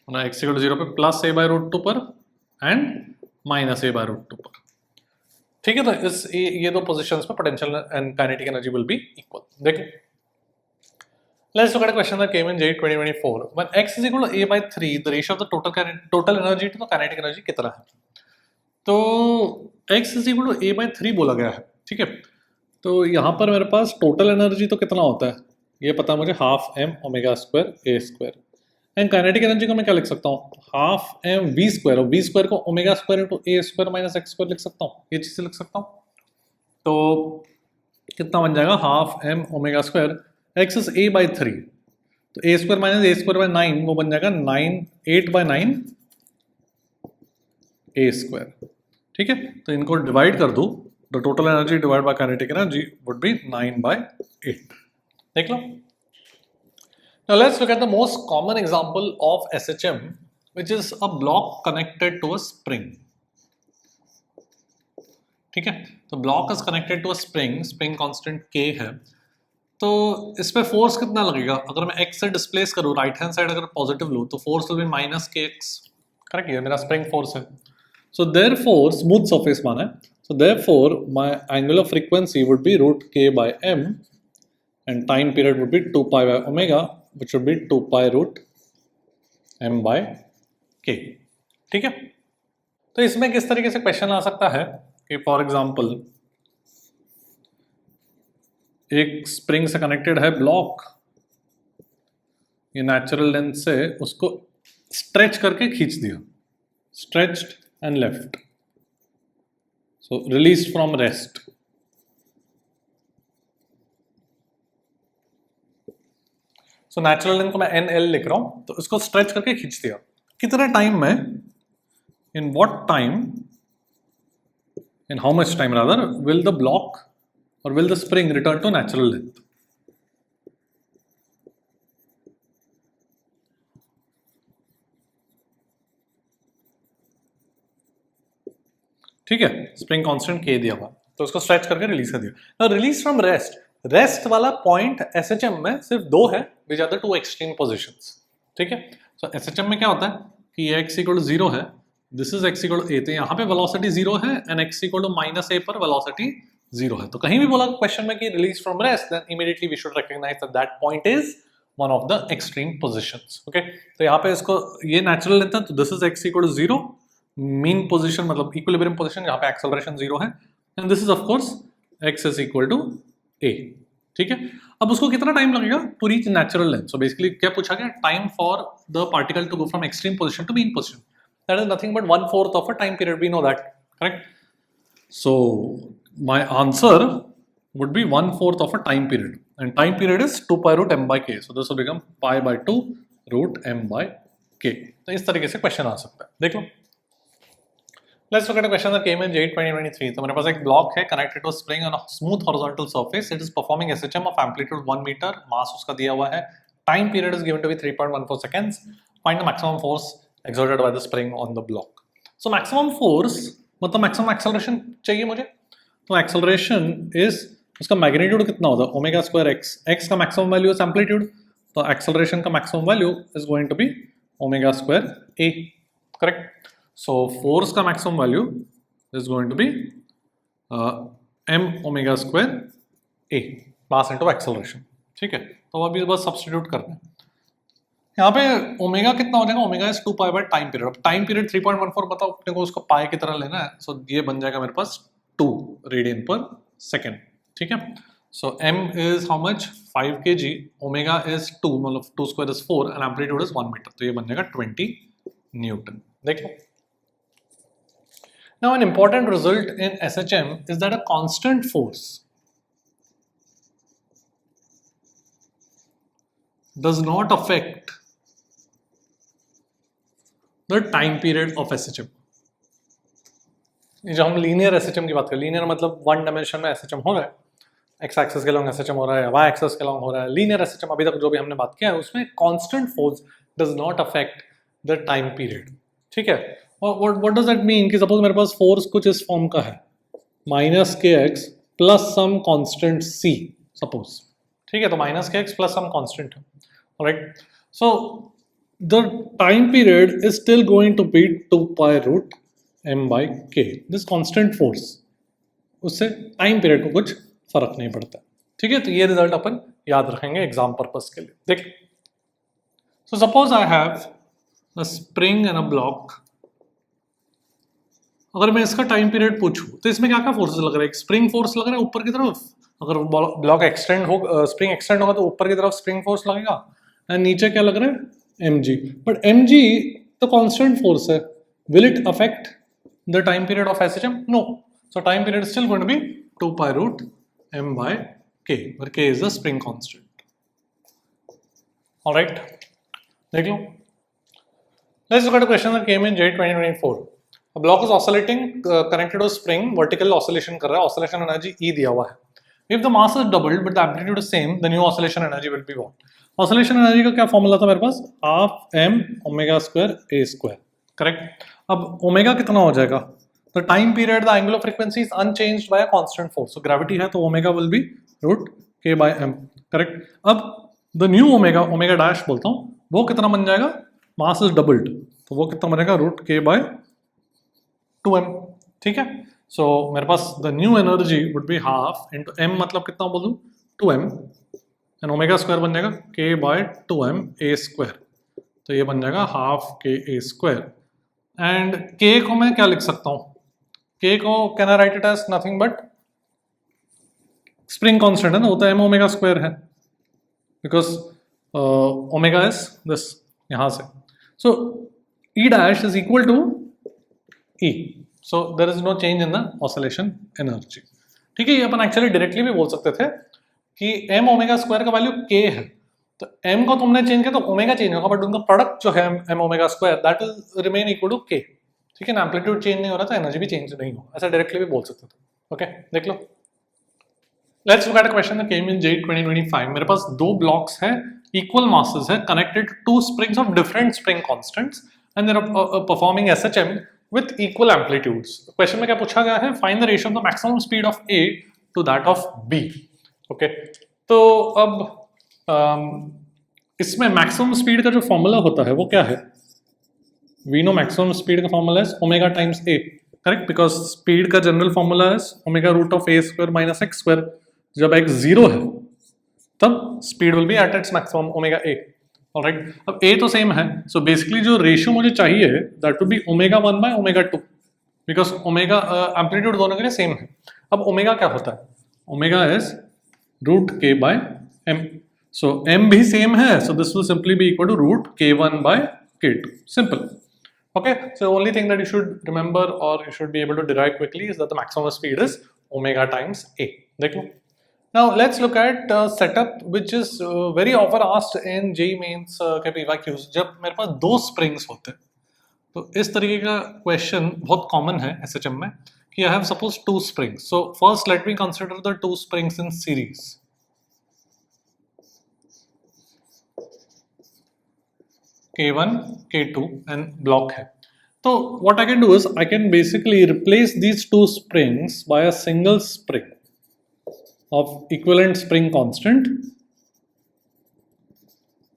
ना। x इक्वल टू 0 पे प्लस a/√2 पर एंड माइनस a/√2 पर, ठीक है। तो इस ये दो पोजिशंस पे potential and kinetic energy will be equal. देखिए, let's look at a question that came in JEE 2024. When x is equal to a/3, the ratio of the total energy to the kinetic energy कितना है? तो x is equal to a/3 बोला गया है, ठीक है। तो यहाँ पर मेरे पास टोटल एनर्जी तो कितना होता है ये पता है मुझे, half m omega square a square. And kinetic energy को मैं क्या लिख सकता हूँ, हाफ एम वी स्क्वायर, और वी स्क्वायर को omega square into a square minus x square लिख सकता हूँ, ये चीज़ लिख सकता हूँ। तो कितना बन जाएगा, half m omega square, x is A by 3, तो A square minus A square by 9, वो बन जाएगा 8/9 ए स्क्वायर। ठीक है, तो इनको डिवाइड कर दूँ, the total energy divide by kinetic energy would B 9/8। देख लो। Now let's look at the most common example of SHM, which is a block connected to a spring. ठीक है, तो block is connected to a spring constant K है। तो इस पे force कितना लगेगा, अगर मैं x से डिस्प्लेस करूँ, राइट हैंड साइड अगर पॉजिटिव लूँ तो force will be minus kx। Correct, ये मेरा स्प्रिंग फोर्स है। सो देयरफॉर स्मूथ सरफेस माना है, so therefore my angular frequency would be √k/m and time period would be 2 pi by omega, which would be 2 pi root m by k। ठीक है, तो इसमें किस तरीके से क्वेश्चन आ सकता है कि फॉर एग्जांपल एक स्प्रिंग से कनेक्टेड है ब्लॉक, ये नेचुरल लेंथ से उसको स्ट्रेच करके खींच दिया, stretched and left, so release from rest. So natural length को मैं NL लिख रहा हूं, तो इसको स्ट्रेच करके खींच दिया। कितने टाइम में, in what time, in how much time rather, will the block और will the spring return to natural length. ठीक है, स्प्रिंग कांस्टेंट K दिया हुआ, तो उसको स्ट्रेच करके रिलीज कर दिया। रिलीज फ्रॉम रेस्ट, रेस्ट वाला पॉइंट SHM में सिर्फ 2 है, which are the 2 extreme positions. ठीक है, सो SHM में क्या होता है कि ये x इक्वल टू 0 है, this is x equal to a, तो यहाँ पे वेलोसिटी 0 है and x equal to -a पर वेलोसिटी 0 है। तो कहीं भी बोला क्वेश्चन में कि release from rest, then immediately we should recognise that that point is one of the extreme positions. Okay, तो यहाँ पे इसको, ये नेचुरल लेंथ है, तो this is x equal to 0, mean position मतलब इक्विलिब्रियम पोजिशन, यहाँ पे एक्सेलरेशन 0 है, and this is of course x is equal to a। ठीक है, अब उसको कितना टाइम लगेगा to reach natural length. So basically क्या पूछा गया, time for the particle to go from extreme position to mean position, that is nothing but 1/4 of a time period, we know that, correct. So my answer would be 1/4 of a time period, and time period is 2 pi root m by k, so this will become pi by 2 root m by k। तो इस तरीके से question आ सकता है, देख लो। Let's look at a question that came in J 2023. तो मेरे पास एक ब्लॉक है connected to a spring on a smooth horizontal surface. It is performing SHM of amplitude 1 meter. Mass उसका दिया हुआ है. Time period is given to be 3.14 seconds. Find the maximum force exerted by the spring on the block. So maximum force मतलब maximum acceleration चाहिए मुझे. तो acceleration is उसका magnitude कितना होता है, ओमेगा स्क्वायर x. x का maximum value is amplitude. तो acceleration का maximum value is going to be omega square a. Correct? So force का maximum value is going to be m omega square a, mass into acceleration। ठीक है, तो अभी बस substitute करना है। यहाँ पे ओमेगा कितना हो जाएगा, omega is 2 pi by time period. अब टाइम पीरियड 3.14 बताओ अपने को, उसको पाई की तरह लेना है। सो ये बन जाएगा मेरे पास 2 रेडियन पर सेकेंड। ठीक है, so m is how much, 5 kg, omega is 2, मतलब 2 square is 4 and amplitude is 1 metre, तो ये बन जाएगा 20 न्यूटन। देख लो। Now, an important result in SHM is that a constant force does not affect the time period of SHM। जो हम linear SHM की बात करें, लीनियर मतलब 1 डायमेंशन में SHM हो रहा है, x एक्सिस के लॉन्ग SHM हो रहा है, y एक्सिस के लॉन्ग हो रहा है। लीनियर SHM अभी तक जो भी हमने बात किया है उसमें constant force does not affect the time period. ठीक है, what does that mean कि सपोज मेरे पास फोर्स कुछ इस फॉर्म का है, -kx plus some constant c suppose. ठीक है, तो -kx प्लस सम कांस्टेंट है, right. So the time period is still going to be 2 pi root m by k, this constant force, उससे टाइम पीरियड को कुछ फर्क नहीं पड़ता। ठीक है, तो ये रिजल्ट अपन याद रखेंगे एग्जाम पर्पस के लिए। देख, so suppose I have a spring and a block. अगर मैं इसका टाइम पीरियड पूछूं तो इसमें क्या क्या फोर्सेस लग रहा है, एक स्प्रिंग फोर्स लग रहा है ऊपर की तरफ, अगर ब्लॉक एक्सटेंड हो, स्प्रिंग एक्सटेंड होगा तो ऊपर की तरफ स्प्रिंग फोर्स लगेगा एंड नीचे क्या लग रहा है, mg, बट mg तो कांस्टेंट फोर्स है. Will it affect the time period of SHM? No. So time period is still going to be 2 pi root m by k, where k is the spring constant. All right, देख लो. Let's look at a question that came in J 2024. A block is oscillating, connected to a spring, vertical oscillation कर रहा है, oscillation energy E दिया हुआ है. If the mass is doubled but the amplitude is same, the new oscillation energy will be what? Oscillation energy का क्या formula था मेरे पास? half m omega square a square. Correct. अब ओमेगा कितना हो जाएगा? The time period, the angular frequency is unchanged by a constant force. So gravity है तो omega will be root k by m. Correct. अब the new omega, omega dash बोलता हूँ, वो कितना बन जाएगा? Mass is doubled, तो वो कितना बनेगा? root k by 2m. ठीक है. सो मेरे पास the new energy would be half into m, मतलब कितना बोलूँ? 2m, एंड ओमेगा स्क्वायर बन जाएगा k bye 2m a square. तो ये बन जाएगा half k a square. And k को मैं क्या लिख सकता हूँ? k को can I write it as nothing but spring constant है ना, वो तो m ओमेगा स्क्वायर है, बिकॉज ओमेगा इज दिस यहाँ से. So e dash is equal to e. So there is no change in the oscillation energy. ठीक है. ये अपन एक्चुअली डायरेक्टली भी बोल सकते थे कि m ओमेगा स्क्वायर का वैल्यू k है, तो m को तुमने चेंज किया तो ओमेगा चेंज होगा, बट उनका प्रोडक्ट जो है m omega square that will remain equal to k. ठीक है ना. एम्पलीट्यूड चेंज नहीं हो रहा था, एनर्जी भी चेंज नहीं हो, ऐसा डायरेक्टली भी बोल सकते थे. ओके, देख लो. Let's look at a question that came in J 2025. मेरे पास दो ब्लॉक्स है, इक्वल मासेस है, connected to springs of different spring constants and they are performing SHM with equal amplitudes. Question में क्या पूछा गया है? Find the ratio of the maximum speed of A to that of B. Okay, तो अब इसमें maximum speed का जो फॉर्मूला होता है वो क्या है? वी नो मैक्सिमम स्पीड का फॉर्मूला है omega times A. Correct, because speed का जनरल फॉर्मूला है omega root of a square minus x square. जब x 0 है तब speed will be at its maximum omega A. Alright, अब a तो same है, सो बेसिकली जो रेशियो मुझे चाहिए that would be omega 1 by omega 2, because omega amplitude दोनों के लिए सेम है. अब ओमेगा क्या होता है? Omega is root k by m. So m भी सेम है, so this will simply be equal to root k1 by k2. Simple. Okay, so only thing that you should remember or you should be able to derive quickly is that the maximum speed is omega times a. देखो. Now let's look at setup which is very often asked in JEE Mains के PYQs. जब मेरे पास दो springs होते हैं तो इस तरीके का question बहुत common है SHM में कि I have suppose two springs. So first let me consider the two springs in series. K1, K2 and block है. So what I can do is I can basically replace these two springs by a single spring of equivalent spring constant.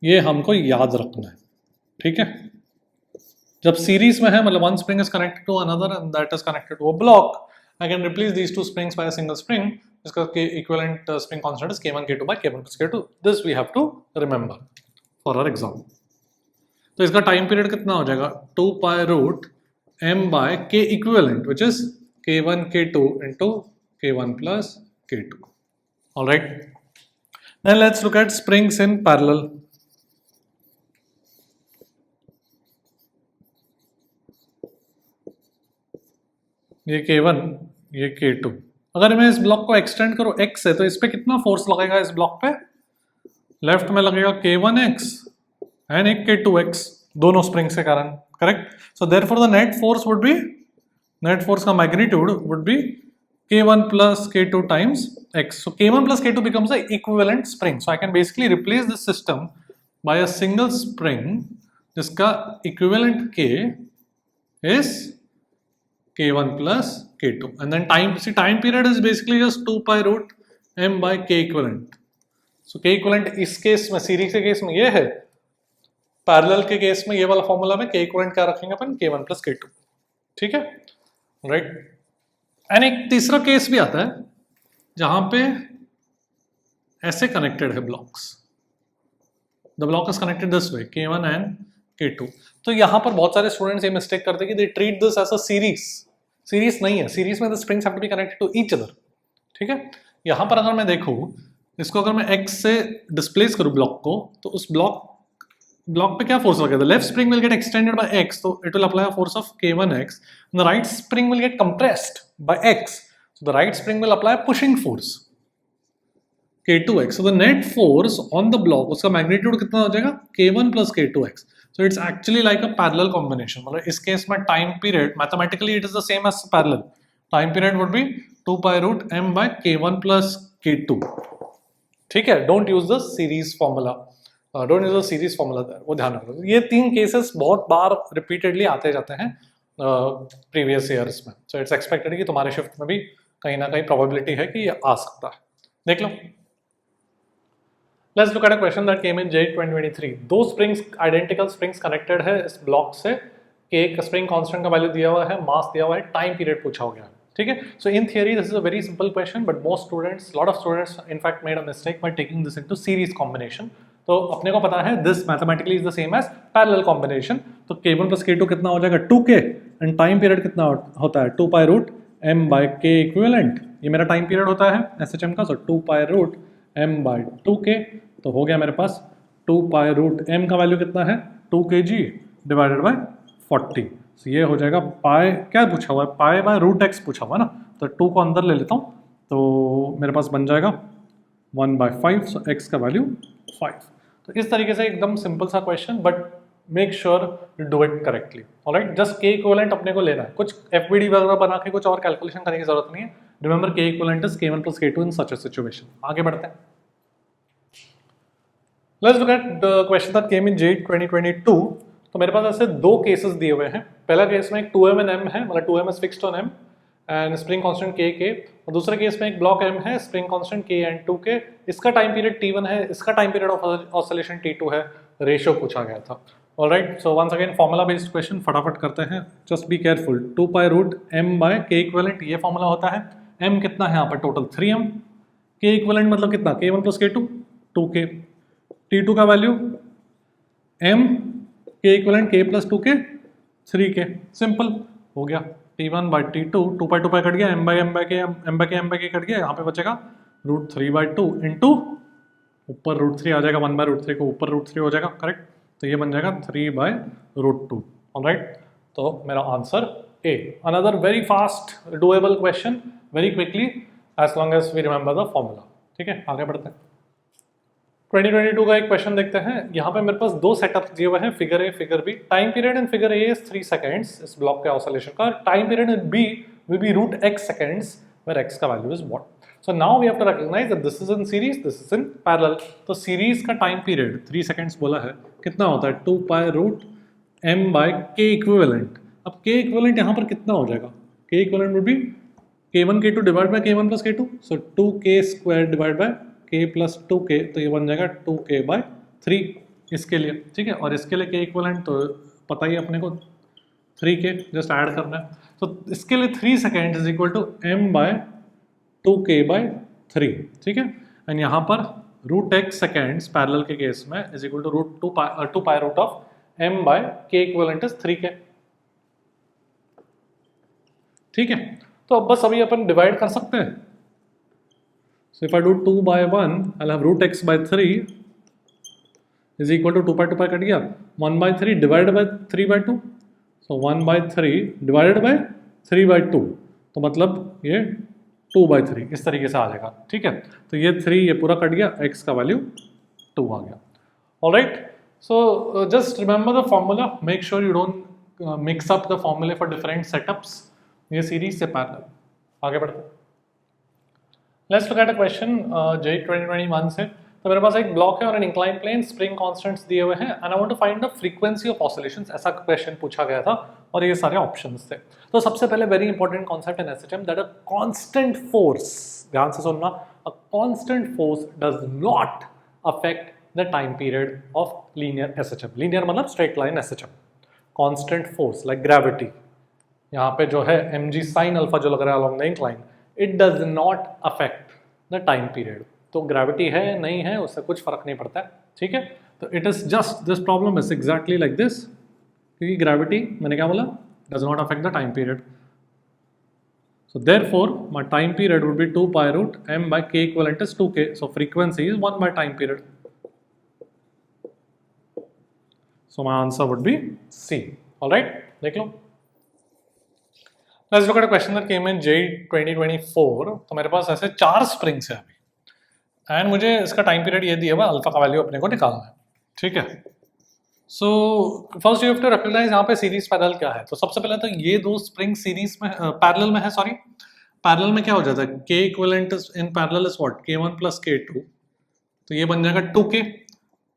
ये हमको याद रखना है. ठीक है, जब series में है मतलब one spring is connected to another and that is connected to a block, I can replace these two springs by a single spring जिसका equivalent spring constant is K1 K2 by K1 plus K2. This we have to remember for our example. तो इसका time period कितना हो जाएगा? 2 pi root m by k equivalent which is k1 k2 into k1 plus k2. Alright, then let's look at springs in parallel. ये k1, ये k2. अगर मैं इस ब्लॉक को एक्सटेंड करूं x से तो इस पे कितना फोर्स लगेगा? इस ब्लॉक पे लेफ्ट में लगेगा k1x एंड एक k2x, दोनों स्प्रिंग्स के कारण. Correct. So therefore the net force would be, net force का magnitude would be k1 plus k2 times x. So k1 plus k2 becomes the equivalent spring. So I can basically replace this system by a single spring जिसका equivalent k is k1 plus k2 and then time, see time period is basically just 2 pi root m by k equivalent. So k equivalent इस case में, series के case में ये है, parallel के case में ये वाला फॉर्मूला में k इक्विवेलेंट क्या रखेंगे अपन? k1 plus k2. ठीक है, राइट. एंड एक तीसरा केस भी आता है जहां पे ऐसे कनेक्टेड है blocks. The block is connected this way, k1 and k2. तो यहां पर बहुत सारे स्टूडेंट्स ये मिस्टेक करते हैं कि they treat this as a series. Series नहीं है, सीरीज में the springs have to be connected to each other. ठीक है, यहाँ पर अगर मैं देखूँ, इसको अगर मैं x से डिस्प्लेस करूँ ब्लॉक को, तो उस ब्लॉक पे क्या फोर्स लगेगा? Left spring will get extended by x, तो it will apply a force of k1x. The right spring will get compressed by x, so the right spring will apply a pushing force k2x. so the net force on the block, उसका magnitude कितना हो जाएगा? k1 plus k2x. so it's actually like a parallel combination. मतलब इस case में time period mathematically it is the same as parallel. Time period would be 2 pi root m by k1 plus k2. ठीक है, don't use the series formula, don't use the series formula, वो ध्यान रखो. ये 3 cases बहुत बार repeatedly आते जाते हैं प्रीवियस ईयर्स में. सो इट्स एक्सपेक्टेड कि तुम्हारे शिफ्ट में भी कहीं ना कहीं प्रोबेबिलिटी है कि ये आ सकता है. देख लो. Let's look at a question that came in JEE 2023. दो स्प्रिंग्स, आइडेंटिकल स्प्रिंग्स कनेक्टेड है इस ब्लॉक से. एक स्प्रिंग कांस्टेंट का वैल्यू दिया हुआ है, मास दिया हुआ है, टाइम पीरियड पूछा हो गया है. ठीक है. So in theory this is a very simple question, but most students, lot of students in fact made a mistake by taking this into series combination. तो अपने को पता है this mathematically is the same as parallel combination. तो k1 plus k2 कितना हो जाएगा? 2k. And time period कितना होता है? 2 pi root m by k equivalent. ये मेरा टाइम पीरियड होता है SHM का. सो 2 pi root m by 2k. तो हो गया मेरे पास 2 pi root m का वैल्यू कितना है? 2 kg डिवाइडेड बाय 40. so ये हो जाएगा पाई, क्या पूछा हुआ है? पाई बाय रूट एक्स पूछा हुआ है ना. तो 2 को अंदर ले लेता हूँ, तो मेरे पास बन जाएगा 1/5. सो x का वैल्यू 5. तो इस तरीके से एकदम सिंपल सा question, but make sure you do it correctly. Alright, just k equivalent अपने को लेना है. कुछ FBD वगैरह बना के कुछ और कैलकुलेशन करने की जरूरत नहीं है. Remember k equivalent is k1 plus k2 in such a situation. आगे बढ़ते हैं. Let's look at the question that came in JEE 2022. तो मेरे पास ऐसे दो केसेस दिए हुए हैं. पहला केस में एक 2m and m है, मतलब 2m is fixed on m and spring constant k. और दूसरे केस में एक ब्लॉक m है, spring constant k and 2k. इसका टाइम पीरियड t1 है, इसका time period of oscillation t2 है. रेशियो पूछा गया था. Alright, so once again formula based question फटाफट करते हैं. Just be careful. 2 pi root m by k equivalent, ये फॉर्मूला होता है. m कितना है यहाँ पर? Total 3m. k इक्विवेलेंट मतलब कितना? k1 plus k2 2k. t2 का value m, k equivalent k plus 2k 3k. Simple हो गया. t1 by t2, 2 pi cut गया, m by k कट गया. यहाँ पे बचेगा √3/2 इंटू ऊपर √3 आ जाएगा, 1/√3 को ऊपर √3 हो जाएगा. करेक्ट. तो ये बन जाएगा 3/√2. ऑलराइट, तो मेरा answer A. Another very fast doable question, very quickly as long as we remember the formula. ठीक है, आगे बढ़ते हैं. 2022 का एक क्वेश्चन देखते हैं. यहाँ पे मेरे पास दो सेटअप्स दिए हुए हैं, figure A, figure B. Time period in figure A is 3 seconds इस ब्लॉक के ऑसिलेशन का. Time period in B will be √x seconds where x का value is what. So now we have to recognize that this is in series, this is in parallel. तो series का time period 3 seconds बोला है, कितना होता है? 2 pi root m by k equivalent. अब k equivalent यहाँ पर कितना हो जाएगा? k equivalent would be k1 k2 divide by k1 plus k2. So 2k square divide bye k plus 2k, तो ये बन जाएगा 2k/3 इसके लिए. ठीक है, और इसके लिए k इक्विवेलेंट तो पता ही अपने को 3k, जस्ट ऐड करना है. तो इसके लिए 3 second is equal to m by 2k/3. ठीक है, एंड यहाँ पर √x सेकेंड्स पैरेलल के केस में is equal to √2 pi root of m by k equivalent is 3k. ठीक है, तो अब बस अभी अपन डिवाइड कर सकते हैं. So if I do 2 by 1, I'll have √x by 3 is equal to 2 pi cut गया, 1/3 divided by 3/2. So 1/3 divided by 3/2. तो मतलब ये 2/3 इस तरीके से आ जाएगा. ठीक है, तो ये 3 ये पूरा कट गया, x का वैल्यू 2 आ गया. Alright, so just remember the formula, make sure you don't mix up the फॉर्मूले फॉर डिफरेंट सेटअप्स. ये सीरीज से पैरेलल. आगे बढ़ते हैं. Let's look at a question JEE 2021 से. तो मेरे पास एक ब्लॉक है और an incline plane, spring constants दिए हुए हैं and I want to find the frequency of oscillations. ऐसा क्वेश्चन पूछा गया था और ये सारे ऑप्शंस थे. तो सबसे पहले very important concept in SHM that a constant force, ध्यान से सुनना, a constant force does not affect the time period of linear SHM. Linear मतलब straight line SHM. Constant force like gravity, यहाँ पे जो है mg sin अल्फा जो लग रहा है along the incline, it does not affect the time period. तो ग्रेविटी है नहीं है उससे कुछ फर्क नहीं पड़ता है. ठीक है, तो it is just this problem is exactly like this, क्योंकि ग्रेविटी मैंने क्या बोला, does not affect the time period. So therefore my time period would be 2 pi root m by k equivalent is 2k. So frequency is 1 by time period. So my answer would be C. All right, देख लो. Let's look at a question that came in JEE 2024. तो मेरे पास ऐसे 4 springs है अभी and मुझे इसका time period ये दिया हुआ है, अल्फा का वैल्यू अपने को निकालना है. ठीक है. So first you have to recognise यहाँ पे सीरीज पैरेलल क्या है. तो सबसे पहले तो ये दो स्प्रिंग सीरीज में पैरेलल में है. सॉरी, पैरेलल में क्या हो जाता है, के equivalent in parallel is what, k1 plus k2. तो ये बन जाएगा 2k.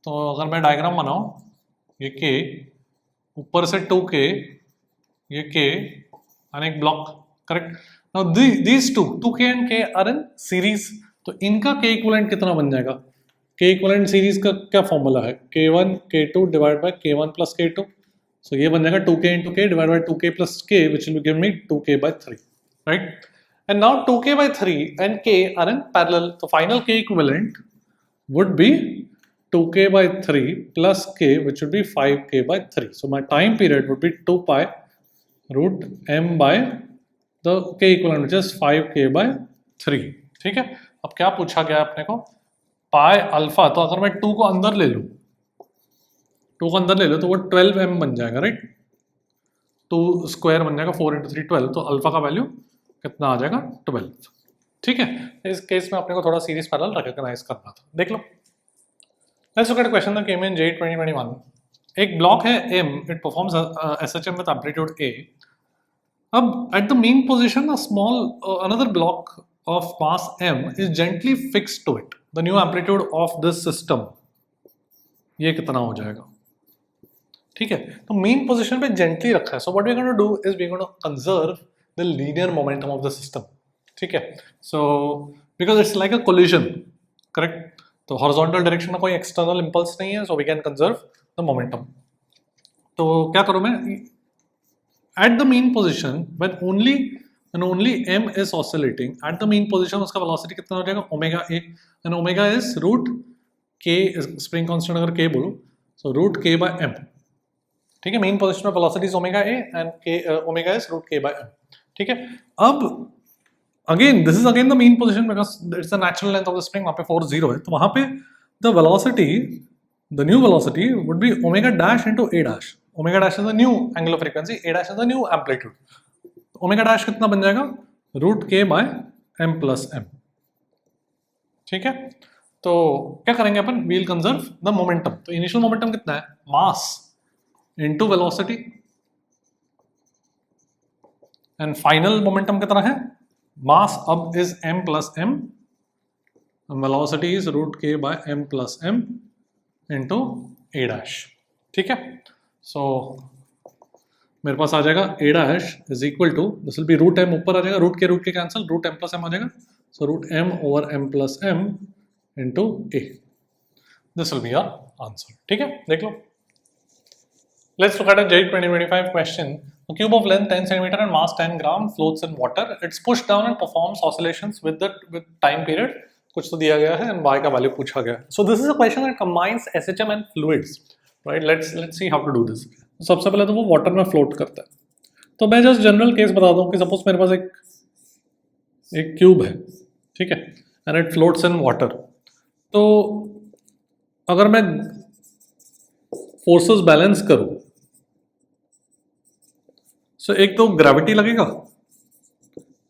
तो अगर मैं डायग्राम बनाऊं, ये k ऊपर से 2k, ये k और एक block. Correct. Now these two 2k and k are in series. तो इनका k इक्विवेलेंट कितना बन जाएगा. k इक्विवेलेंट सीरीज का क्या फॉर्मूला है, k1 k2 divide by k1 plus k2. सो ये बन जाएगा 2k into k divide by 2k plus k which will give me 2k by 3. Right. And now 2k by 3 and k are in parallel. तो final k equivalent would be 2k by 3 plus k which would be 5k by 3. So my time period would be 2 pi root m by the k equivalent which is 5k by 3. ठीक है. अब क्या पूछा गया अपने को, pi alpha. तो अगर मैं 2 को अंदर ले लूँ, 2 को अंदर ले लो तो वो 12m बन जाएगा. राइट. 2 स्क्वायर बन जाएगा 4 into 3 12. तो अल्फा का वैल्यू कितना आ जाएगा, 12. ठीक है. इस केस में अपने को थोड़ा सीरीज पैरेलल रिकॉग्नाइज करना था. देख लो. Let's look at question that came in JEE 2021. एक ब्लॉक है M, it performs SHM with amplitude A. अब at the mean position a small another block of mass M is gently fixed to it. The new amplitude of this system, ये कितना हो जाएगा. ठीक है. तो मेन पोजीशन पे gently रखा है. So what we are going to do is we are going to conserve the linear momentum of the system. ठीक है. So because it's like a collision. Correct. तो हॉरिजॉन्टल डायरेक्शन में कोई external impulse नहीं है, so we can conserve the momentum. तो क्या करूं मैं, at the mean position when only m is oscillating, at the mean position उसका वेलोसिटी कितना हो जाएगा, omega a. And omega is root k, spring constant अगर k बोलो, so root k by m. ठीक है. मेन पोजीशन में velocity is omega a and k omega is root k by m. ठीक है. अब again this is again the mean position because it's the natural length of the spring. वहाँ पे 4 0 है, तो वहाँ पे the velocity, the new velocity would be omega dash into a dash. Omega dash is the new angular frequency, a dash is the new amplitude. Omega dash कितना बन जाएगा, root k by m plus m. ठीक है. तो क्या करेंगे अपन, we'll conserve the momentum. तो initial momentum कितना है, mass into velocity, and final momentum कितना है, mass अब is m plus m and velocity is root k by m plus m into a dash. ठीक है. so मेरे पास आ जाएगा a dash is equal to, this will be root m, ऊपर आ जाएगा root के cancel, root m plus m आ जाएगा. so root m over m plus m into a. this will be our answer. ठीक है. देख लो. let's look at a JEE 2025 question. A cube of length 10 cm and mass 10 gram floats in water. It's pushed down and performs oscillations with time period. कुछ तो दिया गया है and y का वैल्यू पूछा गया है. So this is a question that combines SHM and fluids. Right? Let's see how to do this. सबसे पहले तो वो वाटर में फ्लोट करता है. तो मैं जस्ट जनरल केस बताता हूँ कि सपोज मेरे पास एक क्यूब है. ठीक है. and it floats in water. तो अगर मैं फोर्सेस बैलेंस करूँ, सो एक तो ग्रेविटी लगेगा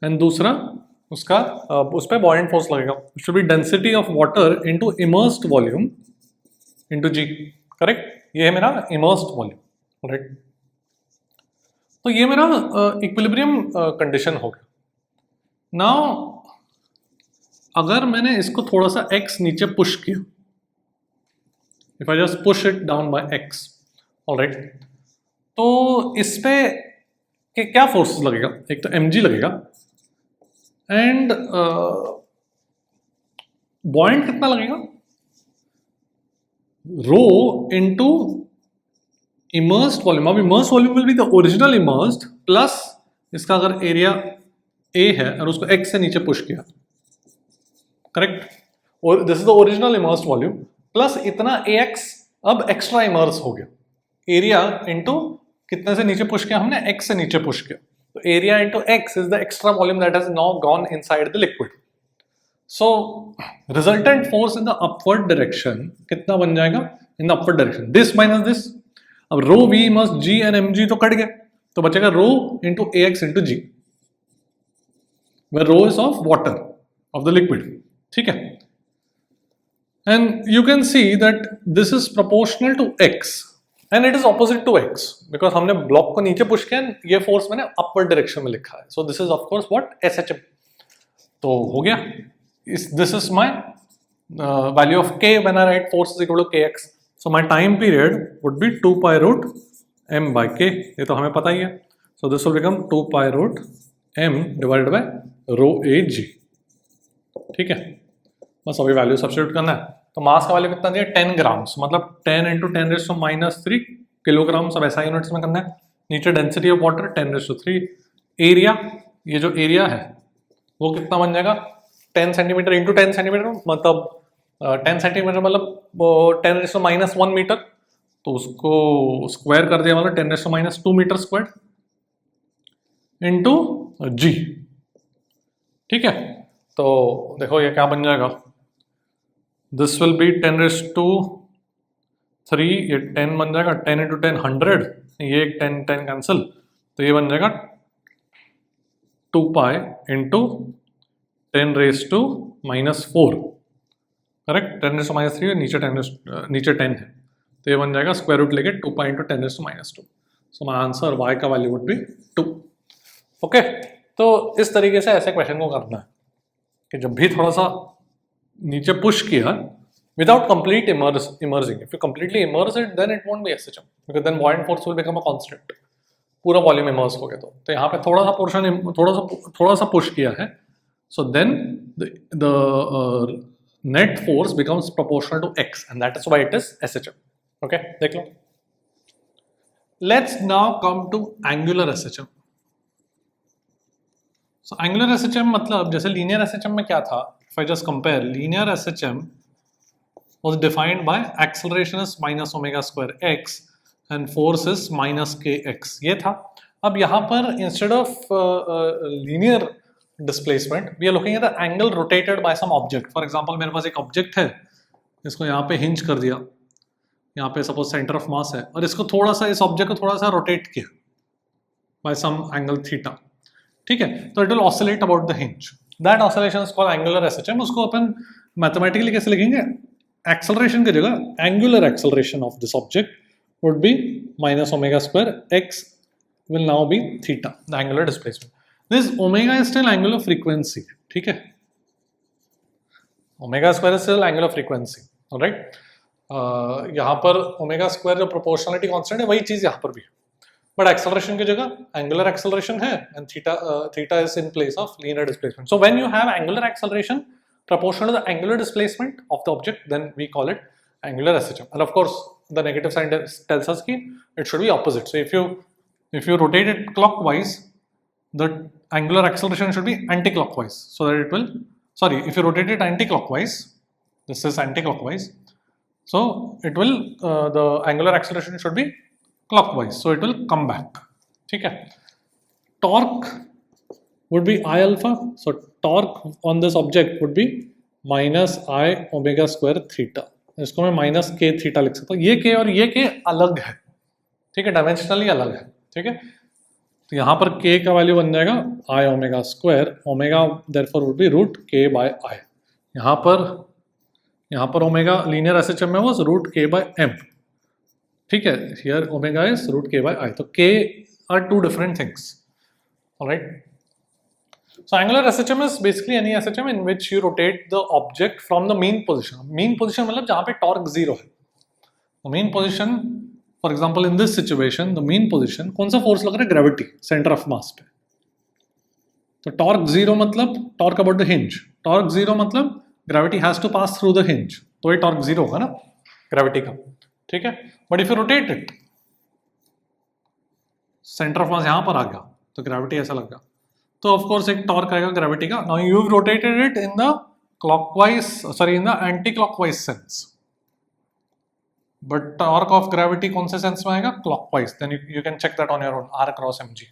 एंड दूसरा उसका उस पर बॉयंट फोर्स लगेगा. It should be density of water into immersed volume into g. Correct. ये है मेरा इमर्स्ड वॉल्यूम. राइट. तो ये मेरा इक्विलिब्रियम कंडीशन हो गया. नाउ अगर मैंने इसको थोड़ा सा x नीचे पुश किया, if I just push it down by x, alright, तो इस पे कि क्या फोर्स लगेगा, एक तो mg लगेगा एंड बॉयंट कितना लगेगा, रो इनटू इमर्स्ड वॉल्यूम. अब immersed volume will be the original immersed plus इसका अगर एरिया a है और उसको x से नीचे पुश किया. करेक्ट. और this is the original immersed volume plus इतना ax अब एक्स्ट्रा इमर्स हो गया. एरिया इनटू कितने से नीचे पुश किया हमने, x से नीचे पुश किया. So area into x is the extra volume that has now gone inside the liquid. So resultant force in the upward direction कितना बन जाएगा? In the upward direction, this minus this. अब rho v must g and mg तो cut गए, तो बचेगा rho into ax into g, where rho is of water, of the liquid. ठीक है? And you can see that this is proportional to x and it is opposite to x because हमने block को नीचे push किया, ये force मैंने upward direction में लिखा है. So this is of course what? SHM. तो हो गया. This is my value of k when I write force is equal to kx. So my time period would be 2 pi root m by k. ये तो हमें पता ही है. So this will become 2 pi root m divided by rho a g. ठीक है, बस अभी value substitute करना है. तो मास का वैल्यू कितना दिया? 10 ग्राम्स, मतलब 10 into 10 raised to -3 किलोग्राम. सब ऐसा यूनिट्स में करना है. नीचे density of water 10 raised to 3. Area, ये जो एरिया है वो कितना बन जाएगा? 10 सेंटीमीटर इंटू 10 सेंटीमीटर, मतलब 10 सेंटीमीटर मतलब 10 raised to -1 मीटर. तो उसको स्क्वायर कर दिया, मतलब 10 raised to -2 metre square into g. ठीक है, तो देखो ये क्या बन जाएगा. This will be 10 raised to 3, ये 10 बन जाएगा. 10 into 10 100, ये 10 कैंसिल, तो ये बन जाएगा 2 pi into 10 raised to -4. Correct, 10 raised to -3 नीचे 10 है, तो ये बन जाएगा स्क्वायर रूट लेके 2 pi into 10 raised to -2. So my answer y का वैल्यू वुड बी 2. ओके, तो इस तरीके से ऐसे क्वेश्चन को करना है कि जब भी थोड़ा सा नीचे पुश किया without complete immersing. If you completely immerse it, then it won't be SHM because then buoyant force will become a constant. पूरा वॉल्यूम इमर्स हो गया तो यहाँ पे थोड़ा सा पोर्शन थोड़ा सा पुश किया है. So then the net force becomes proportional to x and that is why it is SHM. Okay, देख लो. Let's now come to angular SHM. So angular SHM मतलब जैसे linear SHM में क्या था? If I just compare, linear SHM was defined by acceleration is minus omega square x and force is minus kx. ये था. अब यहाँ पर instead of linear displacement, we are looking at the angle rotated by some object. For example, मेरे पास एक object है, इसको यहाँ पे hinge कर दिया, यहाँ पे suppose center of mass है, और इसको थोड़ा सा, इस object को थोड़ा सा rotate किया by some angle theta. ठीक है, तो it will oscillate about the hinge. That oscillation is called angular SHM. उसको अपन mathematically कैसे लिखेंगे? Acceleration की जगह angular acceleration of this object would be minus omega square x will now be theta, the angular displacement. This omega is still angular frequency. ठीक है, omega square is still angular frequency. Alright, यहाँ पर omega square जो proportionality constant है वही चीज यहाँ पर भी है. But acceleration की जगह angular acceleration है and theta is in place of linear displacement. So when you have angular acceleration proportional to the angular displacement of the object, then we call it angular SHM. And of course, the negative sign tells us that it should be opposite. So if you rotate it clockwise, the angular acceleration should be anti-clockwise. So that it will, sorry, if you rotate it anti-clockwise, this is anti-clockwise. So it will, the angular acceleration should be clockwise, so it will come back. ठीक है, torque would be I alpha, so torque on this object would be minus I omega square theta. इसको मैं minus k theta लिख सकता हूँ. ये k और ये k अलग है, ठीक है, डायमेंशनली अलग है. ठीक है, तो यहाँ पर k का वैल्यू बन जाएगा I omega square, omega therefore would be root k by I. यहाँ पर omega linear SHM में was root k by m. ठीक है, here omega is root k by I. तो k are two different things. All right. So angular SHM is basically any SHM in which you rotate the object from the mean position. Mean position मतलब जहाँ पे torque zero है. The mean position, for example, in this situation, the mean position कौन सा force लग रहा है? Gravity, center of mass पे. तो torque zero मतलब torque about the hinge. Torque zero मतलब gravity has to pass through the hinge. तो ये torque zero होगा ना gravity का. ठीक है, but if you rotate it, centre of मास यहां पर आ गया तो ग्रेविटी ऐसा लग गया, तो ऑफ कोर्स एक टॉर्क आएगा ग्रेविटी का. Now you rotated it in the clockwise, sorry in the anti clockwise sense, but torque of gravity कौन से सेंस में आएगा? Clockwise. Then you can check that on your own, r cross mg.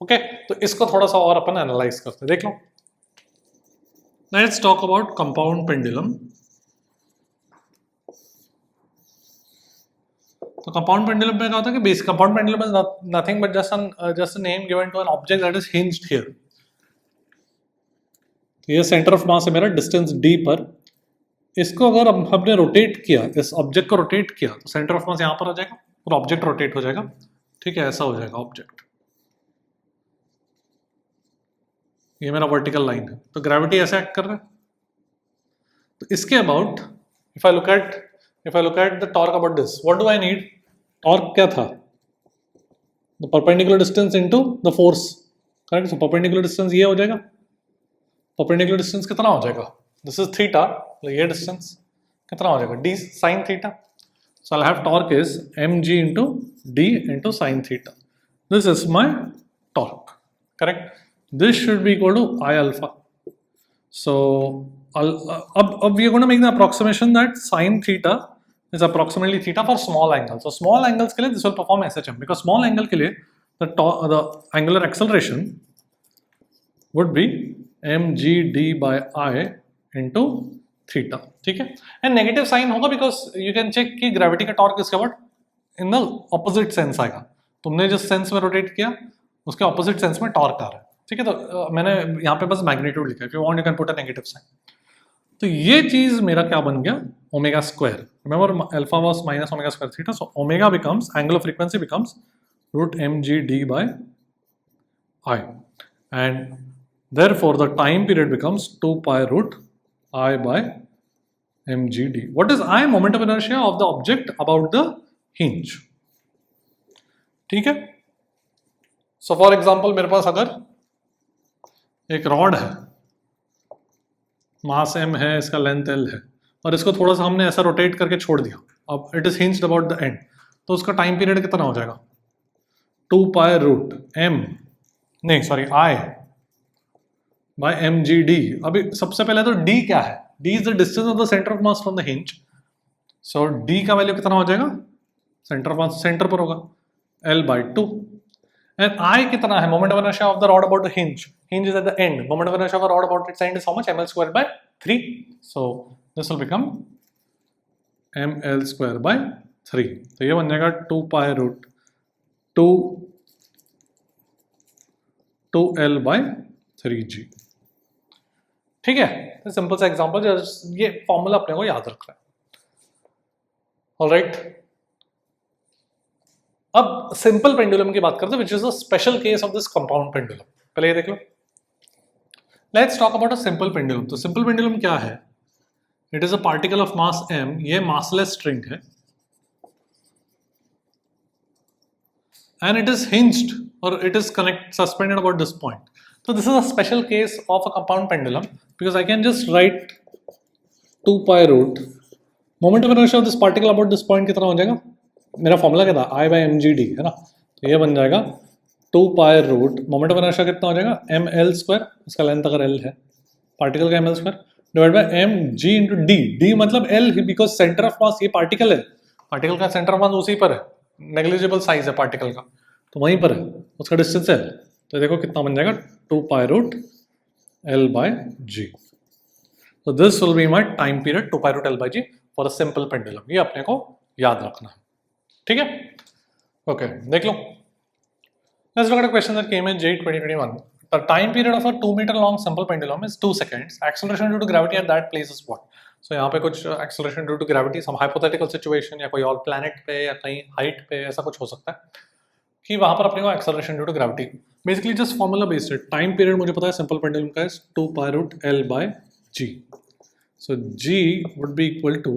Okay तो इसको थोड़ा सा और अपन analyse करते हैं, देख लो। Let's talk about compound pendulum. तो कंपाउंड पेंडुलम में क्या होता है कि basic compound pendulum is nothing but just a name given to an object that is hinged here. ये सेंटर ऑफ मास है मेरा डिस्टेंस d पर, इसको अगर हमने रोटेट किया, इस ऑब्जेक्ट को रोटेट किया तो सेंटर ऑफ मास यहाँ पर आ जाएगा और ऑब्जेक्ट रोटेट हो जाएगा, ठीक है, ऐसा हो जाएगा ऑब्जेक्ट। ये मेरा वर्टिकल लाइन है, तो ग्रेविटी ऐसे एक्ट कर रहा है। तो इसके about if I look at the torque about this, what do I need? Torque क्या था? The perpendicular distance into the force, correct. So perpendicular distance ये हो जाएगा, परपेंडिकुलर डिस्टेंस कितना हो जाएगा? दिस इज थीटा, तो ये डिस्टेंस कितना हो जाएगा? d sin theta. So I have torque is mg into d into sin theta. This is my torque, correct. This should be equal to I alpha. So, अब we are going to make the approximation that sin theta is approximately theta for small angles. So small angles के लिए this will perform SHM, because small angle के लिए the angular acceleration would be mgd by I into theta, ठीक है। And negative sign होगा because you can check कि gravity का torque इसके बाद in the opposite sense आएगा। तुमने जिस sense में rotate किया उसके opposite sense में torque आ रहा है, ठीक है। तो मैंने यहाँ पे बस मैग्नीट्यूड लिखा है, if you want you can put a negative sign। तो ये चीज मेरा क्या बन गया? Omega square. Remember alpha was minus omega square theta, so omega becomes, angular frequency becomes root mgd by I, and therefore the time period becomes 2 pi root I by mgd. What is I? Moment of inertia of the object about the hinge, ठीक है। So for example मेरे पास अगर एक rod है, मास m है, इसका length l है, और इसको थोड़ा सा हमने ऐसा रोटेट करके छोड़ दिया, अब it is hinged about the end, तो उसका टाइम पीरियड कितना हो जाएगा? 2 पाई रूट m, नहीं सॉरी I बाय mgd। अभी सबसे पहले तो d क्या है? d is the distance of the centre of mass from the hinge, so d का वैल्यू कितना हो जाएगा? सेंटर ऑफ मास सेंटर पर होगा, l बाय 2, and I कितना है? Moment of inertia of the rod about the hinge. Hinge is at the end. Moment of inertia of a rod about its end is how much? ml square by 3. So this will become ml square by 3. तो ये बन जाएगा 2 pi root 2l by 3g, ठीक है। तो simple सा example, ये formula अपने को याद रखना है, ऑलराइट। अब सिंपल पेंडुलम की बात करते हैं, which is a special case of this compound pendulum. पहले ये देख लो, let's talk about a simple pendulum. तो सिंपल पेंडुलम क्या है? It is a particle of mass m, ये मासलेस स्ट्रिंग है, एंड इट इज हिंज्ड और it is connect suspended about this point. तो this is a special case of a compound pendulum, because I can just write 2 pi root moment of inertia of this particle about this point कितना हो जाएगा? मेरा formula क्या था? I by mgd है ना, तो ये बन जाएगा 2 pi root moment of inertia कितना हो जाएगा? ml स्क्वायर, इसका लेंथ अगर l है, पार्टिकल का ml square divide by mg into d। d मतलब l, because centre of mass ये पार्टिकल है, पार्टिकल का सेंटर ऑफ मास उसी पर है, नेग्लिजिबल साइज है पार्टिकल का, तो वहीं पर है, उसका डिस्टेंस है। तो देखो कितना बन जाएगा? 2 pi root l by g। तो this will be my time period 2 pi root l by g for a simple pendulum. ये अपने को याद रखना है, ठीक है। ओके, देख लो। Let's look at a question that came in JEE 2021. The time period of a 2 meter long simple pendulum is 2 seconds. Acceleration due to gravity at that place is what? So यहाँ पे कुछ acceleration due to gravity, some hypothetical situation या कोई और planet पे या कहीं height पे ऐसा कुछ हो सकता है कि वहाँ पर अपने को acceleration due to gravity. Basically just formula based है. Time period मुझे पता है simple pendulum का is 2 pi root L by G. So G would be equal to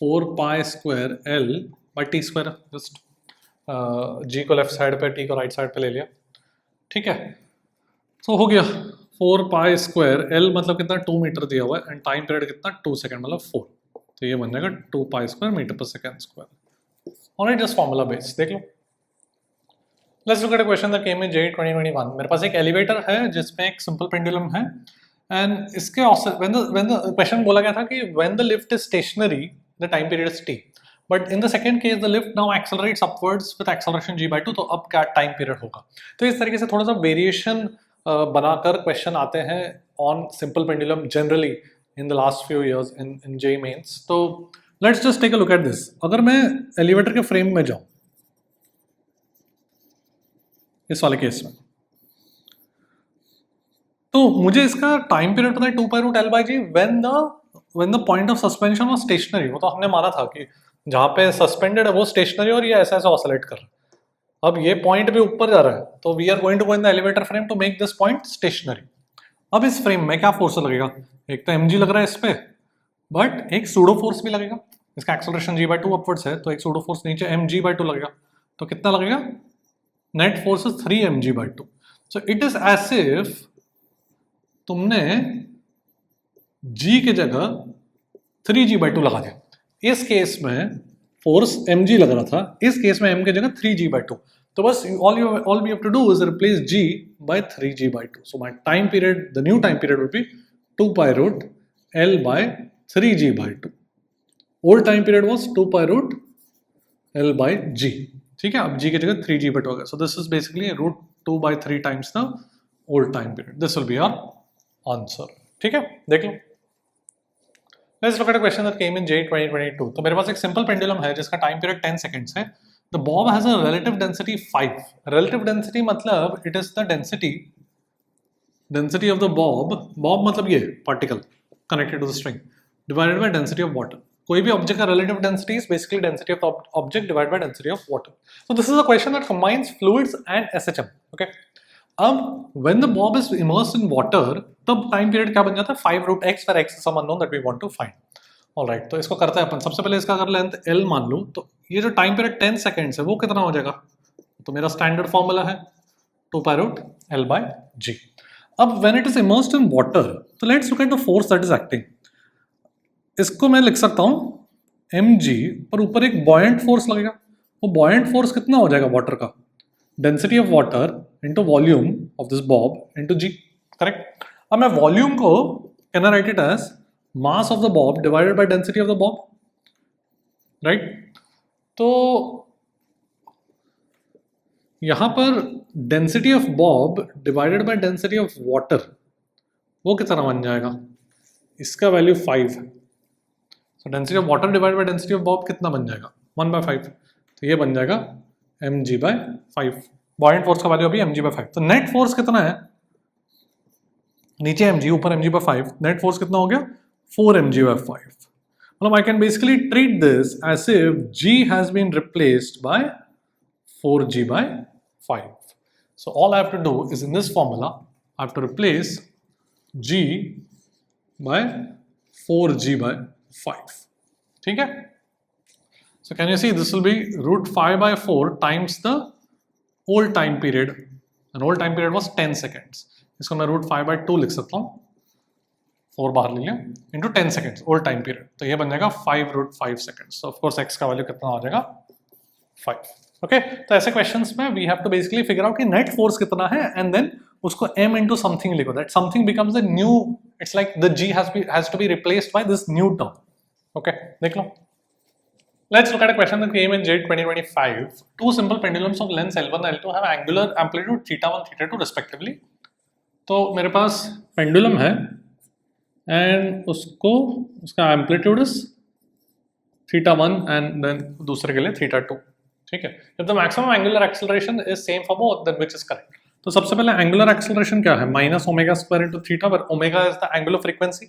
4 pi square L by T square. Just G को left side पे, T को right side पे ले लिया, ठीक है। तो हो गया 4 पाई स्क्वायर, L मतलब कितना? 2 मीटर दिया हुआ है, एंड टाइम पीरियड कितना? 2 सेकंड मतलब 4, तो ये बन जाएगा 2 pi square metre per second square. Alright, just formula based देख लो। Let's look at a question that came in JEE 2021। मेरे पास एक एलिवेटर है जिसमें एक सिंपल पेंडुलम है, एंड इसके व्हेन द क्वेश्चन बोला गया था कि when the lift is stationary the time period is t, but in the second case the lift now accelerates upwards with acceleration g/2, तो अब क्या टाइम पीरियड होगा। तो इस तरीके से थोड़ा सा वेरिएशन बनाकर क्वेश्चन आते हैं on simple pendulum generally in the last few years in JEE Mains. तो let's just take a look at this. अगर मैं एलिवेटर के फ्रेम में जाऊं इस वाले केस में, तो मुझे इसका टाइम पीरियड पता है 2π√L/g when the point of suspension was stationary. वो तो हमने माना था कि जहां पे सस्पेंडेड है वो स्टेशनरी और ये ऐसा ऐसा ऑसिलेट कर रहा है। अब ये पॉइंट भी ऊपर जा रहा है, तो we are going to go in the elevator frame to make this point stationary. अब इस फ्रेम में क्या फोर्स लगेगा, एक तो mg लग रहा है इस पे, बट एक सूडो फोर्स भी लगेगा। इसका एक्सेलरेशन g/2 अपवर्ड्स है, तो एक सूडो फोर्स नीचे mg/2 लगेगा। तो कितना लगेगा, net force is 3mg/2। So it is as if तुमने g की जगह 3g/2 लगा दिया। इस केस में फोर्स mg लग रहा था, इस केस में m की जगह 3g/2। तो बस all we have to do is replace g by 3g/2. So my time period, the new time period would be 2π√L/3g/2. Old time period was 2π√L/g. ठीक है, अब g की जगह 3g/2 आ गया। So this is basically √2/3 times the old time period. This will be our answer. ठीक है, देख लो। Let's look at a question that came in JEE 2022. तो मेरे पास एक सिंपल पेंडुलम है जिसका टाइम पीरियड 10 सेकंड्स है। The bob has a relative density 5. Relative density मतलब it is the density of the bob मतलब ये particle connected to the string divided by density of water. कोई भी object का relative density is basically density of the object divided by density of water. So this is a question that combines fluids and SHM. Okay. अब when the bob is immersed in water, तब time period क्या बन जाता है 5√x, where x is some unknown that we want to find. Alright, तो इसको करते हैं अपन। सबसे पहले इसका अगर लेंथ l मान लूं, तो ये जो टाइम पीरियड 10 सेकंड्स है वो कितना हो जाएगा, तो मेरा स्टैंडर्ड फॉर्मूला है 2π√L/g। अब when it is immersed in water, तो let's look at the force that is acting. इसको मैं लिख सकता हूं mg, पर ऊपर एक बॉयंट फोर्स लगेगा। वो बॉयंट फोर्स कितना हो जाएगा वाटर का, density of water into volume of this bob into g, correct. अब मैं वॉल्यूम को can I write it as mass of the bob divided by density of the bob, right. तो यहां पर density of bob divided by density of water वो कितना बन जाएगा, इसका वैल्यू 5 है। So density of water divided by density of bob कितना बन जाएगा, 1/5। तो ये बन जाएगा mg/5। बॉयंट फोर्स का वैल्यू अभी mg/5। तो नेट फोर्स कितना है, नीचे mg ऊपर mg/5, नेट फोर्स कितना हो गया 4mg/5। मतलब I can basically treat this as if g has been replaced by 4g/5. So all I have to do is in this formula I have to replace g by 4g/5. ठीक है। So can you see this will be √5/4 times the old time period, and old time period was 10 seconds. इसको मैं √5/2 लिख सकता हूँ, 4 बाहर ले लिया, into 10 seconds old time period. तो ये बन जाएगा 5√5 सेकेंड्स। तो ऑफकोर्स x का वैल्यू कितना हो जाएगा 5। ओके, तो ऐसे क्वेश्चंस में we have to basically figure out कि नेट फोर्स कितना है एंड देन उसको m इंटू समथिंग लिखो, that something becomes the new, it's like the g has to be replaced by this new term. Okay, देख लो। Let's look at a question that came in JEE 2025. Two simple pendulums of lengths L1 and L2 have angular amplitude θ1, θ2 respectively. तो मेरे पास pendulum है and उसका amplitude is θ1 and then दूसरे के लिए θ2। ठीक है, if the maximum angular acceleration is same for both, then which is correct? तो सबसे पहले एंगुलर एक्सेलरेशन क्या है, -ω² into θ, where omega is the angular frequency.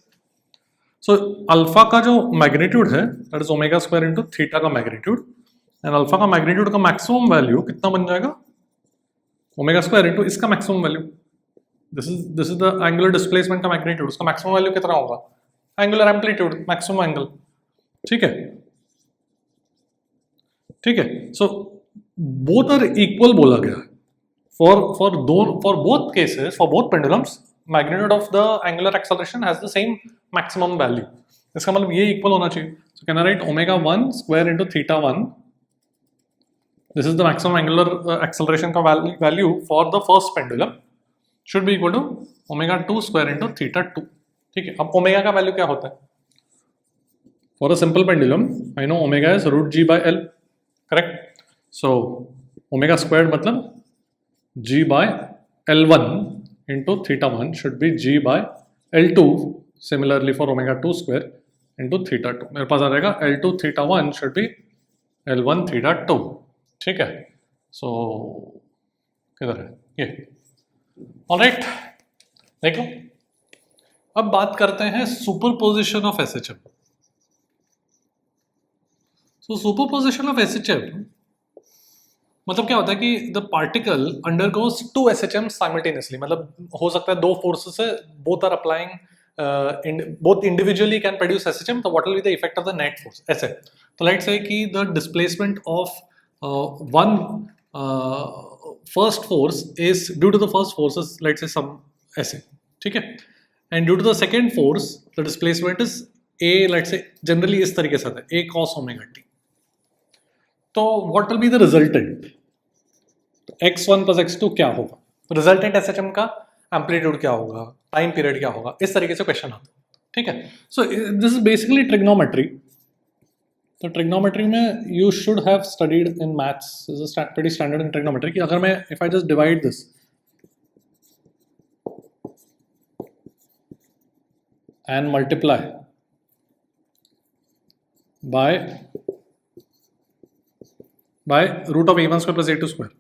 So alpha का जो मैग्नीट्यूड है दैट इज ω² into θ का मैग्नीट्यूड, एंड अल्फा का मैग्नीट्यूड का मैक्सिमम वैल्यू कितना बन जाएगा, ω² into इसका maximum value. This is the angular displacement का मैग्नीट्यूड, उसका मैक्सिमम वैल्यू कितना होगा, एंगुलर एम्पलीट्यूड, मैक्सिमम एंगल। ठीक है, ठीक है। सो बोथ आर इक्वल बोला गया है for both cases, for both pendulums, magnitude of the angular acceleration has the same maximum value. इसका मतलब ये इक्वल होना चाहिए। So can I write ω1² into θ1? This is the maximum angular acceleration का value for the first pendulum should be equal to ω2² into θ2। ठीक है, अब omega का वैल्यू क्या होता है, For a simple pendulum, I know omega is root g by L, correct? So omega squared मतलब g by L1 into theta 1 should be g by L2. Similarly for omega 2 square into theta 2. मेरे पास आ जाएगा L2 theta 1 should be L1 theta 2. ठीक है? So किधर है ये? Alright, देख लो। अब बात करते हैं superposition of SHM। So superposition of SHM मतलब क्या होता है कि the particle undergoes to SHM simultaneously, मतलब हो सकता है दो फोर्सेस है, both are applying, both individually can produce SHM, so what will be the effect of the net force ऐसे। तो लेट्स से कि the displacement of one first force is due to the first force is let's say some ऐसे, ठीक है, and due to the second force the displacement is A, let's say generally इस तरीके से आता है A cos omega t। तो what will be the resultant? x1 plus x2 क्या होगा? रिजल्टेंट SHM का एम्पलीट्यूड क्या होगा, टाइम पीरियड क्या होगा, इस तरीके से क्वेश्चन आता है, ठीक है। So this is basically trigonometry. तो ट्रिग्नोमेट्री में you should have studied in maths, is pretty standard in trigonometry कि अगर मैं if I just divide this and multiply by root of a1 square plus a2 square,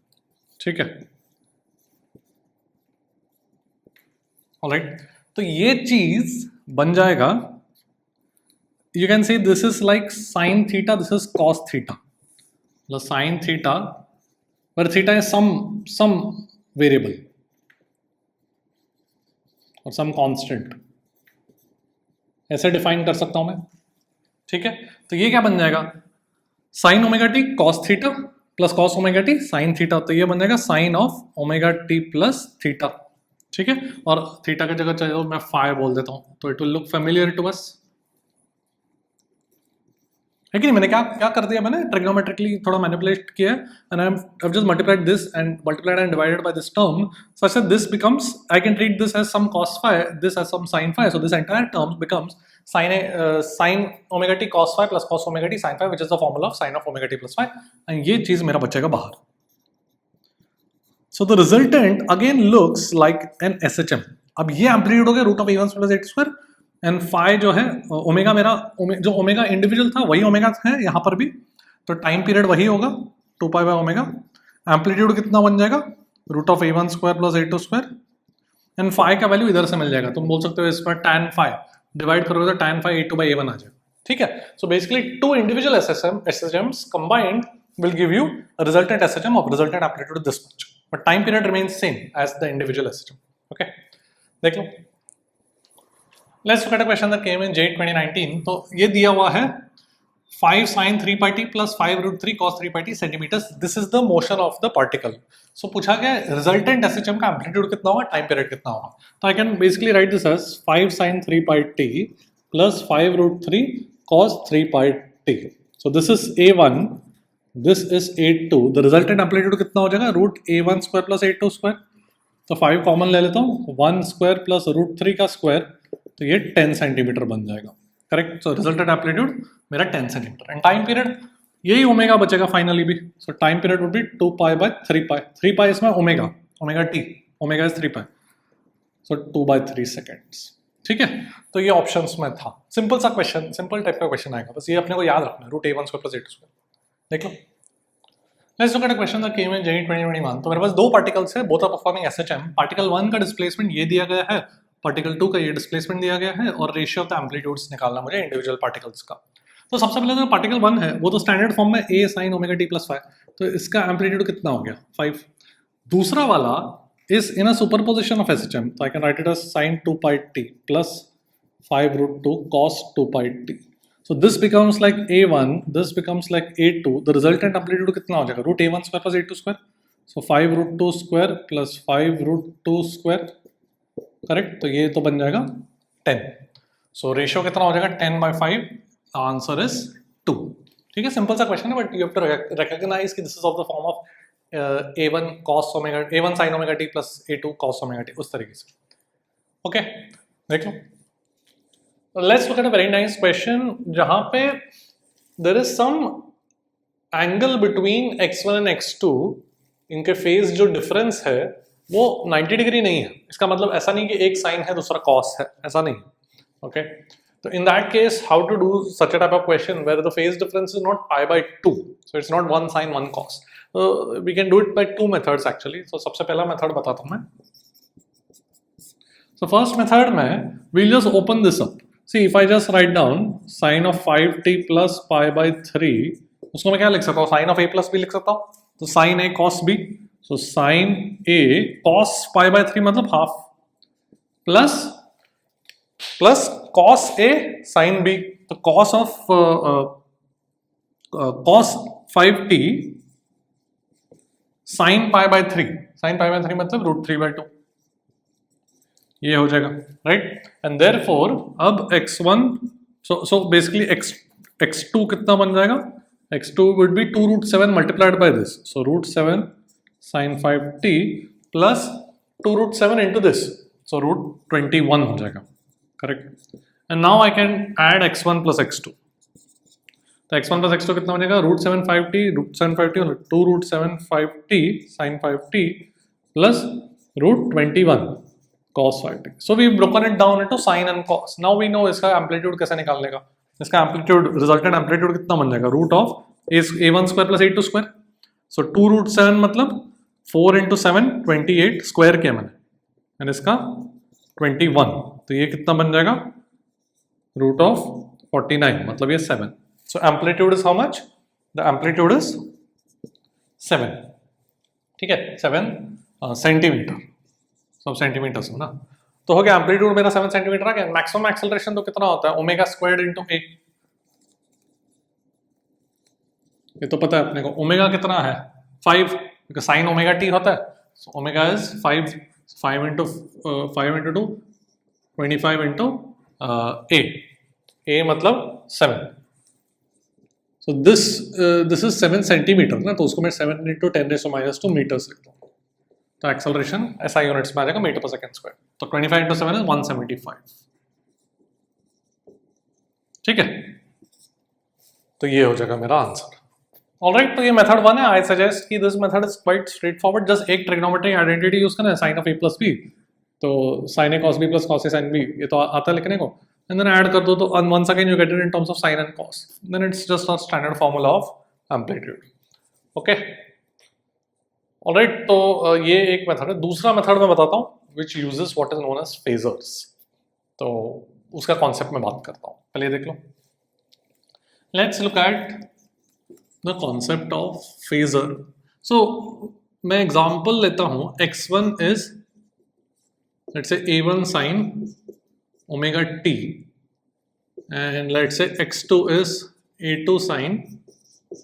ठीक है, alright. तो ये चीज बन जाएगा, you can say this is like sine theta, this is cos theta, मतलब साइन थीटा पर थीटा इज सम वेरिएबल और सम कांस्टेंट, ऐसे डिफाइन कर सकता हूं मैं, ठीक है। तो ये क्या बन जाएगा, sine omega t cos theta plus cos omega t sine theta, तो ये बन जाएगा sine of omega t plus theta, ठीक है। और थीटा की जगह चलो मैं फाई बोल देता हूं, तो it will look familiar to us, है कि नहीं। मैंने क्या कर दिया, मैंने ट्रिग्नोमेट्रिकली थोड़ा मैनिपुलेट किया and I have just multiplied this and multiplied and divided by this term such that this becomes, I can treat this as some cos phi, this as some sin phi, so this entire term becomes sin omega t cos phi plus cos omega t sin phi, which is the formula of sin of omega t plus phi, and ये चीज मेरा बचेगा बाहर। So the resultant again looks like an SHM। अब ये amplitude हो गया root of a1 plus a2 square and phi जो है ओमेगा, मेरा जो ओमेगा इंडिविजुअल था वही ओमेगा है यहाँ पर भी, तो टाइम पीरियड वही होगा 2 पाई बाय ओमेगा, एम्पलीट्यूड कितना बन जाएगा root of a1 square plus a2 square and phi का वैल्यू इधर से मिल जाएगा, तुम बोल सकते हो इसमें tan फाई डिवाइड करोगे तो tan phi a2 by a1 आ जाएगा, ठीक है। So basically two individual SHMs combined will give you a resultant SHM of resultant amplitude this much, but time period remains same as the individual SHM, okay। देख लो, let's look at a question that came in JEE 2019। तो ये दिया हुआ है 5 sin 3 pi t plus 5 root 3 cos 3 pi t centimeters, this is the motion of the particle। so पूछा गया resultant SHM का एम्पलीट्यूड कितना होगा, टाइम पीरियड कितना होगा, तो I can basically write this as 5 sin 3 pi t plus 5 root 3 cos 3 pi t, so this is a1, this is a2, the resultant amplitude कितना हो जाएगा root a1 square plus a2 square, तो 5 common ले लेता हूँ, 1 square plus root 3 का square, तो ये 10 सेंटीमीटर बन जाएगा, करेक्ट। सो रिजल्टेंट एम्पलीट्यूड मेरा 10 सेंटीमीटर एंड टाइम पीरियड यही ओमेगा बचेगा फाइनली भी, so time period would be 2 pi by 3 pi, 3 pi इसमें omega t, omega is 3 pi, so 2 by 3 seconds, ठीक है। तो ये ऑप्शंस में था, सिंपल सा क्वेश्चन, सिंपल टाइप का क्वेश्चन आएगा, बस ये अपने को याद रखना है, root a1 square plus a2 square, देख लो। Let's look at a question that came in JEE 2021। तो मेरे पास दो पार्टिकल्स है, both are performing SHM। Particle 1 का डिस्प्लेसमेंट ये दिया गया है, पार्टिकल 2 का ये डिस्प्लेसमेंट दिया गया है, और रेशियो ऑफ द एम्पलीट्यूड्स निकालना मुझे इंडिविजुअल पार्टिकल्स का। तो सबसे पहले जो पार्टिकल 1 है वो तो स्टैंडर्ड फॉर्म में a sin omega t plus 5, तो इसका एम्पलीट्यूड कितना हो गया 5। दूसरा वाला is in a superposition of SHM, तो I can write it as sin 2 pi t plus 5 root 2 cos 2 pi t। So this becomes like a1, this becomes like a2, the resultant amplitude कितना हो जाएगा root a1 square plus a2 square, so 5 root 2 square plus 5 root 2 square, correct. तो ये तो बन जाएगा 10, so ratio कितना हो जाएगा 10 by 5, आंसर इज 2, ठीक है। सिंपल सा क्वेश्चन है, but you have to recognise कि this is of the form of a1 cos omega, a1 sin omega t plus a2 cos omega t, उस तरीके से, ओके। देख लो, let's look at a very nice question जहां पे there is some angle between x1 and x2, इनके phase जो difference है वो 90 डिग्री नहीं है। इसका मतलब ऐसा नहीं कि एक साइन है दूसरा कॉस है, ऐसा नहीं। ओके, तो in that case how to do such a type of question where the phase difference is not pi by 2, so it's not one sine one cos. So we can do it by two methods actually. So सबसे पहला method बताता हूँ मैं। So first method में we'll just open this up. See if I just write down sine of 5t plus pi by 3, उसको मैं क्या लिख सकता हूँ? sin of a plus b लिख सकता हूँ। तो sin a cos b, so sin a cos pi by 3 मतलब half plus cos a sin b, तो cos of cos 5t sin pi by 3, sin pi by 3 मतलब √3/2, ये हो जाएगा, राइट। एंड देयरफॉर अब x1, so बेसिकली x2 कितना बन जाएगा? x2 would be 2√7 multiplied by this, so √7 sin 5t plus 2√7 into this, so √21 हो जाएगा, correct. And now I can add x1 plus x2, तो x1 plus x2 कितना बनेगा? √7 5t sin 5t plus √21 cos 5t. So we've broken it down into sin and cos. Now we know इसका amplitude कैसे निकालने का। इसका amplitude, resultant amplitude कितना बन जाएगा? Root of a1 square plus a2 square, so 2√7 मतलब 4 into 7 28 स्क्वायर किया मैंने, एंड इसका 21, तो ये कितना बन जाएगा? रूट ऑफ 49 मतलब ये 7. So amplitude is how much? The amplitude is 7. ठीक है, 7 सेंटीमीटर, सब सेंटीमीटर्स में ना, तो हो गया एम्पलीट्यूड मेरा 7 सेंटीमीटर आ गया। मैक्सिमम एक्सेलरेशन तो कितना होता है? ओमेगा स्क्वायर्ड इनटू a, ये तो पता है अपने को। ओमेगा कितना है? 5, because sin ओमेगा t होता है, so omega is 5 into 2 25 into a मतलब 7, so this is 7 सेंटीमीटर ना, तो उसको मैं 7 into 10⁻² मीटर्स लिखता हूँ, तो एक्सेलरेशन SI यूनिट्स में आ जाएगा मीटर पर सेकंड स्क्वायर, तो 25 into 7 is 175, ठीक है, तो ये हो जाएगा मेरा आंसर। ऑलराइट, तो ये मेथड 1 है। आई सजेस्ट कि this method is quite straightforward, just एक ट्रिग्नोमेट्रिक आइडेंटिटी यूज करना है, sine of a plus b, तो sine a cos b plus cos a sin b, ये तो आता है लिखने को, एंड देन ऐड कर दो, तो once again you get it in terms of sine and cos, then it's just a standard formula of amplitude. Okay, alright, तो ये एक मेथड है। दूसरा मेथड मैं बताता हूँ which uses what is known as phasors, तो उसका कॉन्सेप्ट में बात करता हूँ, पहले देख लो। Let's look at the concept of phasor. So मैं एग्जांपल लेता हूं, x1 is let's say a1 sin omega t, and let's say x2 is a2 sin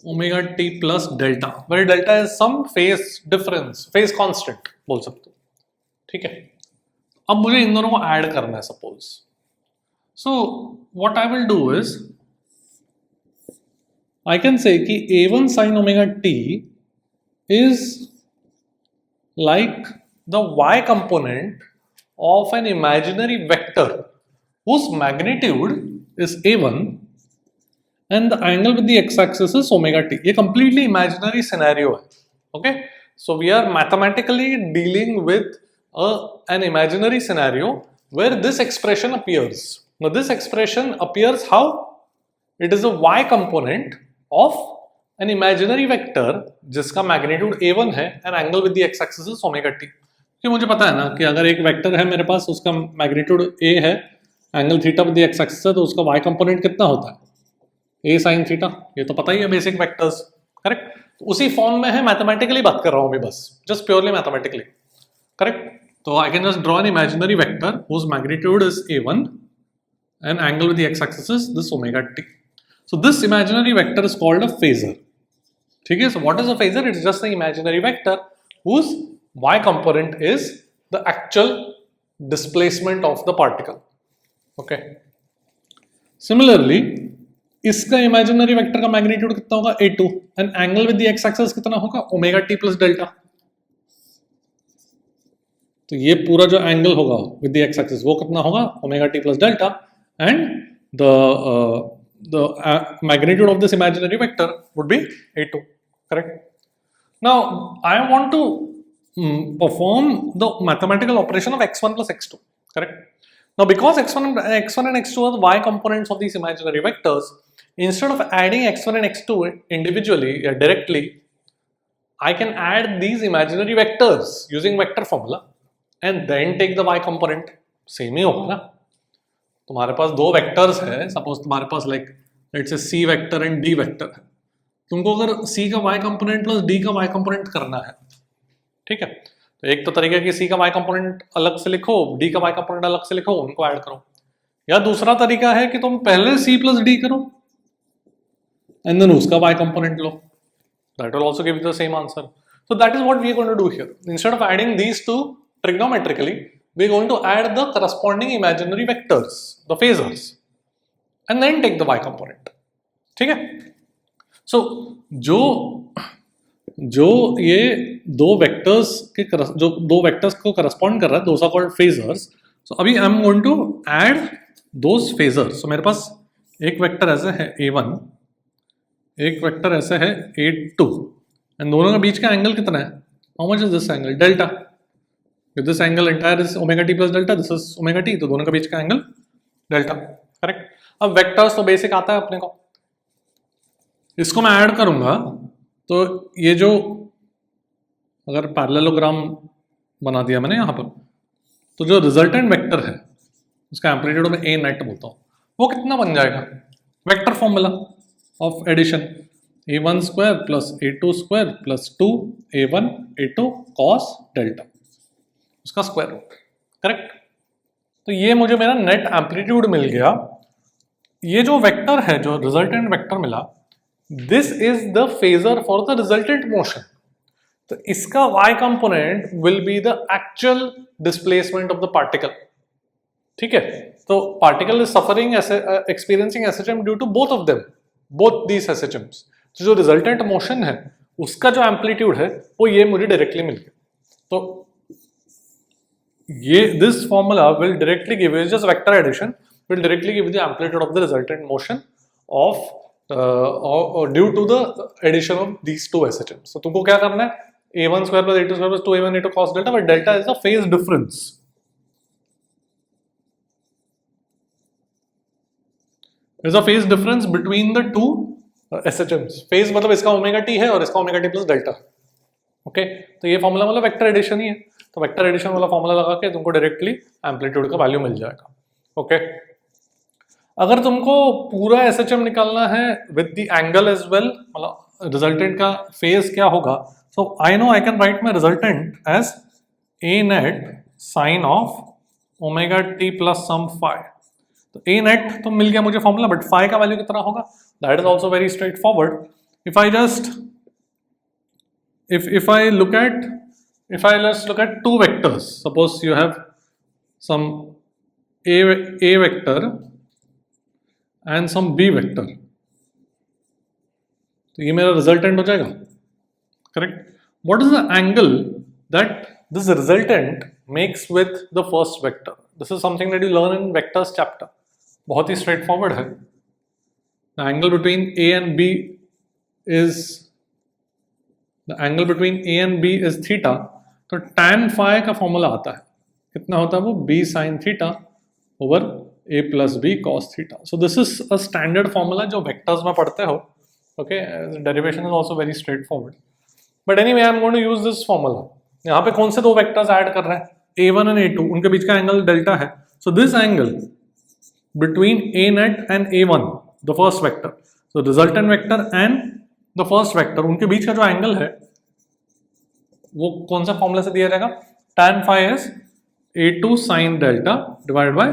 omega t plus delta, where delta is some phase difference, phase constant बोल सकते हो, ठीक है। अब मुझे इन दोनों को ऐड करना है suppose, so what I will do is I can say कि a1 sin omega t is like the y component of an imaginary vector whose magnitude is a1 and the angle with the x-axis is omega t. ये completely imaginary scenario है, okay? So we are mathematically dealing with an imaginary scenario where this expression appears. Now this expression appears how? It is a y component of an imaginary vector जिसका magnitude a1 है and angle with the x-axis is omega t। क्योंकि मुझे पता है ना कि अगर एक वेक्टर है मेरे पास, उसका मैग्नीट्यूड a है, angle theta with the x-axis है, तो उसका y कंपोनेंट कितना होता है? a sin थीटा, ये तो पता ही है बेसिक वेक्टर्स, करेक्ट। तो उसी फॉर्म में है, मैथमेटिकली बात कर रहा हूँ अभी बस, जस्ट प्योरली मैथमेटिकली, करेक्ट। तो I can just draw an imaginary vector whose magnitude is a1 and angle with the x-axis is this omega t. So this imaginary vector is called a phasor. ठीक है, so what is a phasor? It's just an imaginary vector whose y component is the actual displacement of the particle. Okay. Similarly, इसका imaginary vector का magnitude कितना होगा? a2 and angle with the x-axis कितना होगा? omega t plus delta. तो ये पूरा जो angle होगा with the x-axis वो कितना होगा? omega t plus delta, and the magnitude of this imaginary vector would be a2, correct? Now I want to perform the mathematical operation of x1 plus x2, correct? Now because x1 and x2 are the y components of these imaginary vectors, instead of adding x1 and x2 individually directly, I can add these imaginary vectors using vector formula and then take the y component. Same ही होगा ना, तुम्हारे पास दो vectors है, suppose तुम्हारे पास like let's say c vector and d vector है, तुमको अगर c का y कंपोनेंट प्लस d का y कंपोनेंट करना है, ठीक है, तो एक तो तरीका है कि c का y कंपोनेंट अलग से लिखो, d का y कंपोनेंट अलग से लिखो, उनको ऐड करो, या दूसरा तरीका है कि तुम पहले c प्लस d करो एंड देन उसका y component low, that will also give you the same answer. So that is what we are going to do here. Instead of adding these two trigonometrically, we are going to add the corresponding imaginary vectors, the phasors, and then take the y component. ठीक है? So जो ये दो vectors के जो दो vectors को correspond कर रहा है, those are called phasors. So अभी I am going to add those phasors. So मेरे पास एक वेक्टर ऐसे है a1, एक वेक्टर ऐसे है a2, एंड दोनों के बीच का एंगल कितना है? How much is this angle? Delta. This angle entire is omega t plus delta, this is omega t, तो दोनों के बीच का एंगल डेल्टा, करेक्ट? अब वेक्टर्स तो बेसिक आता है अपने को, इसको मैं ऐड करूंगा तो ये जो अगर पैरेललोग्राम बना दिया मैंने यहाँ पर, तो जो रिजल्टेंट वेक्टर है उसका एम्पलीट्यूड में ए नेट बोलता हूँ, वो कितना बन जाएगा? Vector formula of addition a1 square plus a2 square plus 2a1 a2 cos delta, उसका स्क्वायर रूट, करेक्ट? तो ये मुझे मेरा नेट एम्पलीट्यूड मिल गया. ये जो वेक्टर है, जो रिजल्टेंट वेक्टर मिला, this is the phasor for the resultant motion. तो इसका y component will be the actual displacement of the particle, ठीक है? तो particle is suffering experiencing SHM due to both of them, both these SHMs. तो जो resultant motion है उसका जो एम्पलीट्यूड है वो ये मुझे डायरेक्टली मिल गया. तो ये this formula will directly give you, just vector addition will directly give the amplitude of the resultant motion of due to the addition of these two SHMs. तो तुमको क्या करना है? a1 square plus a2 square plus 2a1 a2 cos delta, but delta is the phase difference. There's a phase difference between the two SHMs. phase मतलब इसका omega t है और इसका omega t plus delta, okay? तो ये formula मतलब vector addition ही है, तो वेक्टर एडिशन वाला फॉर्मूला लगा के तुमको डायरेक्टली एम्पलीट्यूड का वैल्यू मिल जाएगा, ओके? अगर तुमको पूरा SHM निकालना है with the angle as well, मतलब रिजल्टेंट का फेज क्या होगा, so I know I can write my resultant as a net sine of omega t plus some phi. तो a net तो मिल गया मुझे फॉर्मूला, बट फाई का वैल्यू कितना होगा? That is also very straightforward. If I just if I look at, if I let's look at two vectors, suppose you have some a vector and some b vector, तो ये मेरा resultant हो जाएगा, correct? What is the angle that this resultant makes with the first vector? This is something that you learn in vectors chapter. बहुत ही straight forward है. The angle between a and b is, the angle between a and b is theta. तो tan phi का formula आता है, कितना होता है वो? b sin theta over a plus b cos theta. So this is a standard formula जो vectors में पढ़ते हो, okay? Derivation is also very straightforward. But anyway, I am going to use this formula. यहाँ पे कौन से दो vectors add कर रहे हैं? a1 and a2, उनके बीच का एंगल डेल्टा है. So this angle between a net and a1, the first vector, so resultant vector and the first vector, उनके बीच का जो एंगल है वो कौन सा फॉर्मूला से दिया जाएगा? tan phi is a2 sin delta divided by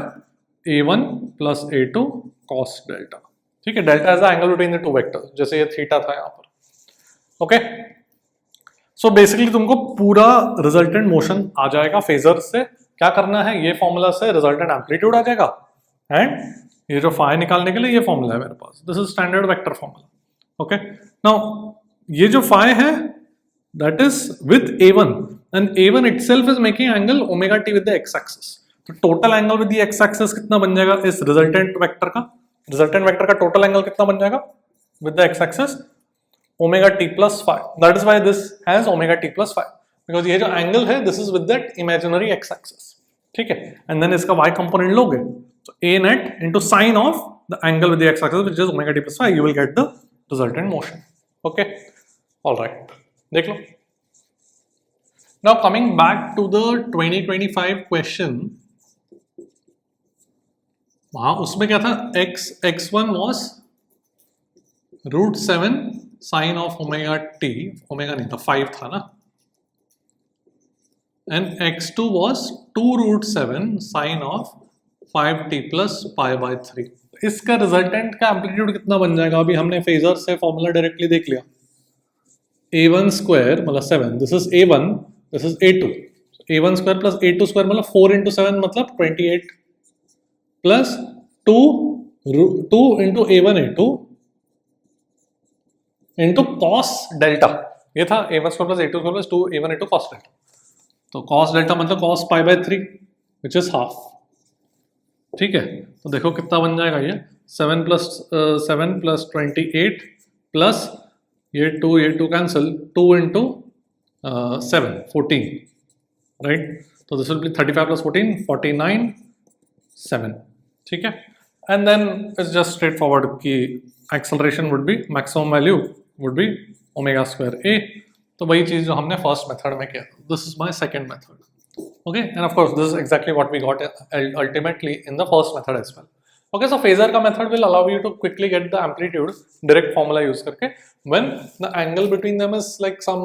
a1 plus a2 cos delta. ठीक है, delta is the angle between the two vectors, जैसे ये थीटा था यहाँ पर, ओके? सो बेसिकली तुमको पूरा रिजल्टेंट मोशन आ जाएगा फेजर से. क्या करना है? ये फॉर्मूला से रिजल्टेंट एम्पलीट्यूड आ जाएगा, एंड ये जो फाई निकालने के लिए ये फॉर्मूला है मेरे पास. This is standard vector formula, okay? Now ये जो फाई है that is with a1, and a1 itself is making angle omega t with the x axis. तो total angle with the x axis कितना बन जाएगा इस रिजल्टेंट वेक्टर का? Resultant vector का टोटल एंगल कितना बन जाएगा with the x axis? Omega t plus five. That is why this has omega t plus five, because ये जो एंगल है this is with that imaginary x axis. ठीक है, एंड देन इसका y कंपोनेंट लोगे तो a net into sine of the angle with the x axis which is omega t plus phi, you will get the resultant motion. Okay, all right, देख लो. Now coming back to the 2025 question, वहां उसमें क्या था? x1 was √7 sine of omega t, omega नहीं था 5 था ना, and x2 was 2√7 sine of 5t plus pi by 3. इसका रिजल्टेंट का एम्पलीट्यूड कितना बन जाएगा? अभी हमने फेजर से फॉर्मूला डायरेक्टली देख लिया. a1 स्क्वायर मतलब 7, this is a1, this is a2. a1 square plus a2 square मतलब 4 into 7 मतलब 28 plus 2 into a1 a2 into cos delta. ये था a1 square plus a2 square plus 2 a1 a2 cos delta. तो cos delta मतलब cos pi by 3 which is half. ठीक है, तो देखो कितना बन जाएगा ये 7 plus 28 प्लस ये 2 कैंसिल 2 into 7 14, राइट? तो दिस विल बी 35 plus 14 49 7. ठीक है, and then it's just straightforward कि acceleration would be maximum value would be omega square a. तो वही चीज जो हमने फर्स्ट मेथड में किया. This is my second method. Okay, and of course this is exactly what we got ultimately in the first method as well. Okay, so phasor ka method will allow you to quickly get the amplitude direct formula use karke when the angle between them is like some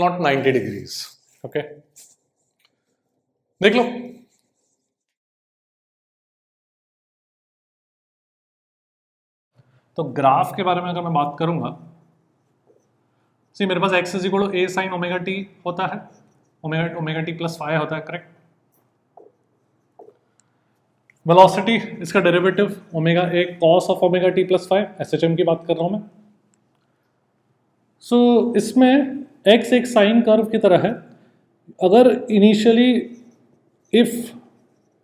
not 90 degrees. Okay, देख लो. तो graph के बारे में अगर मैं बात करूंगा, see मेरे पास x is equal to a sin omega t होता है, ओमेगा टी प्लस फाइव होता है, करेक्ट. वेलोसिटी इसका derivative omega a cos of omega t plus five, SHM की बात कर रहा हूं मैं. सो इसमें x एक साइन कर्व की तरह है. अगर initially if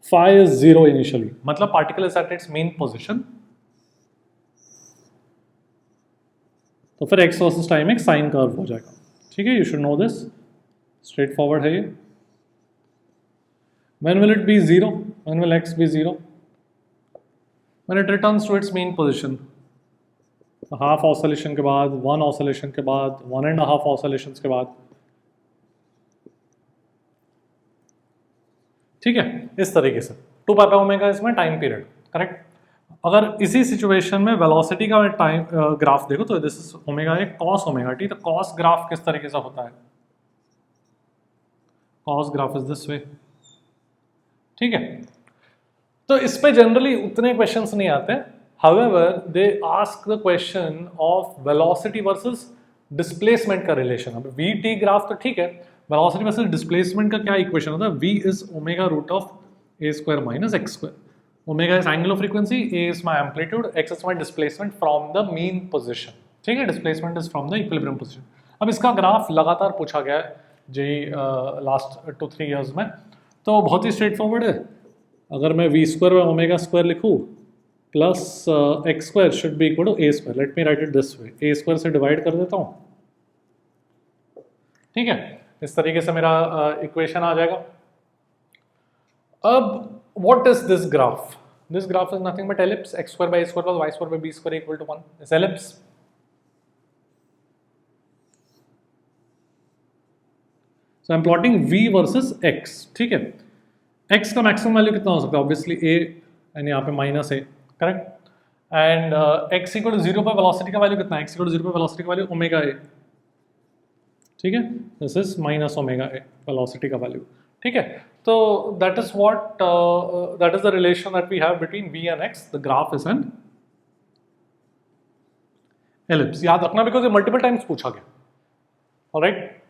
phi is 0 initially, मतलब particle is at its mean position, तो फिर x वर्सेस टाइम एक साइन कर्व हो जाएगा. ठीक है, you should know this. Straightforward है ये. When will it be 0? When will x be 0? When it returns to its main position. Half oscillation के बाद, 1 ऑसिलेशन के बाद, 1.5 ऑसिलेशंस के बाद. ठीक है, इस तरीके से 2 पाई ओमेगा इसमें टाइम पीरियड, करेक्ट. अगर इसी सिचुएशन में वेलोसिटी का टाइम ग्राफ देखो तो this is omega a cos omega t. तो कॉस ग्राफ किस तरीके से होता है? cos graph is this way. ठीक है, तो इस पे जनरली उतने क्वेश्चंस नहीं आते. However they ask the question of velocity versus displacement का रिलेशन. अब वी टी ग्राफ तो ठीक है, वेलोसिटी वर्सेस डिस्प्लेसमेंट का क्या इक्वेशन होता है? v is omega root of a square minus x square. Omega is angular frequency, a is my amplitude, x is my displacement from the mean position. ठीक है, displacement is from the equilibrium position. अब इसका graph लगातार पूछा गया है जी last 2-3 years में. तो बहुत ही स्ट्रेट फॉरवर्ड है. अगर मैं v square by omega square लिखूँ plus x square should be equal to a square. Let me write it this way. A square से डिवाइड कर देता हूँ. ठीक है, इस तरीके से मेरा इक्वेशन आ जाएगा. अब what is this graph? This graph is nothing but ellipse. X square by a square plus y square by b square equal to 1 is ellipse. So I'm plotting v versus x. ठीक है, x का maximum value कितना हो सकता है? Obviously a, and यहाँ पे minus a, correct. And x equal to 0 पर वेलोसिटी का वैल्यू कितना है? x इक्वल टू 0 पर वेलोसिटी का वैल्यू ओमेगा a. ठीक है, this is minus omega a velocity का वैल्यू. ठीक है, तो that is what that is the relation that we have between v and x. The graph is an ellipse. याद रखना बिकॉज ये मल्टीपल टाइम्स पूछा गया. Alright,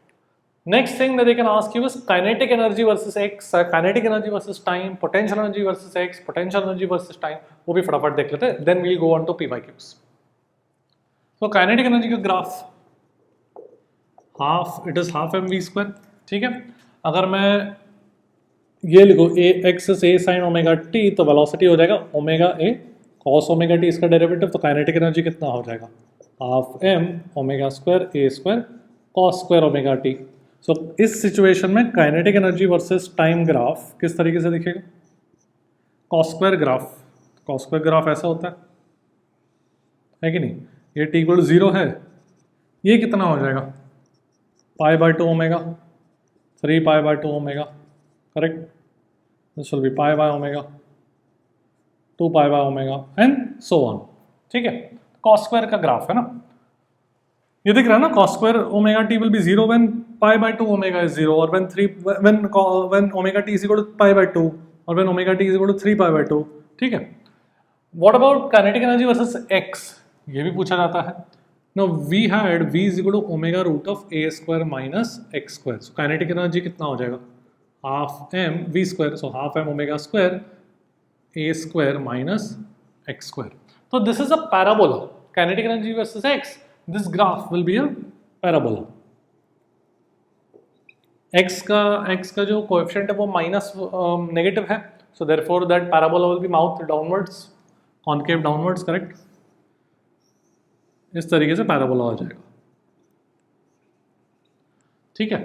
next thing that they can ask you is kinetic energy versus x, kinetic energy versus time, potential energy versus x, potential energy versus time. वो भी फटाफट देख लेते हैं. Then we'll go on to PYQs. So kinetic energy का graph half, it is half mv square. ठीक है, अगर मैं ये लिखो a x is a sine omega t, तो वेलोसिटी हो जाएगा omega a cos omega t, इसका डेरिवेटिव, तो काइनेटिक एनर्जी कितना हो जाएगा half m omega square a square cos square omega t. So इस सिचुएशन में kinetic energy versus time graph किस तरीके से दिखेगा, cos square graph. Cos square graph ऐसा होता है कि नहीं, ये टी इक्वल 0 है, ये कितना हो जाएगा पाई by 2 omega, 3 pi by 2 omega, correct, this will B pi by omega, 2 pi by omega and so on. ठीक है, कॉस स्क्वायर का ग्राफ है ना, ये दिख रहा है ना, cos square omega t will be 0 when pi by 2 omega is 0 और when omega t is equal to pi by 2 और when omega t is equal to 3 pi by 2। ठीक है, what about kinetic energy versus x, ये भी पूछा जाता है। Now we had v is equal to omega root of a square minus x square. So kinetic energy कितना हो जाएगा half m v square. So half m omega square a square minus x square. So this is a parabola. Kinetic energy versus x. This graph will be a parabola. x का जो coefficient है वो minus negative है. So therefore that parabola will be mouthed downwards, concave downwards, correct? इस तरीके से parabola हो जाएगा। ठीक है,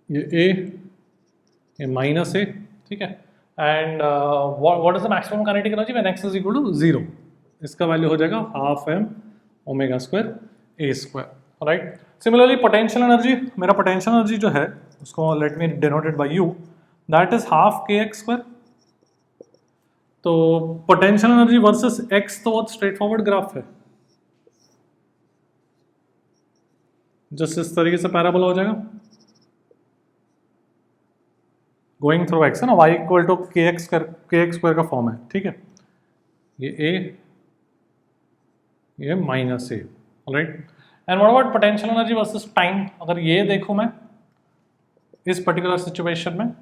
ये माइनस ए, ठीक है, and what is the maximum kinetic energy when x is equal to 0, इसका वैल्यू हो जाएगा half m omega square a square, right. Similarly potential energy, मेरा पोटेंशियल एनर्जी जो है उसको let me denoted by U, that is half k x square. तो potential energy versus x तो बहुत स्ट्रेट फॉरवर्ड ग्राफ है, जस्ट इस तरीके से पैराबोला हो जाएगा, गोइंग थ्रू एक्स है ना, y equal to k x square का फॉर्म है। ठीक है, ये ए, ये minus a, right. And what about potential energy versus time, अगर ये देखूं मैं इस पर्टिकुलर सिचुएशन में,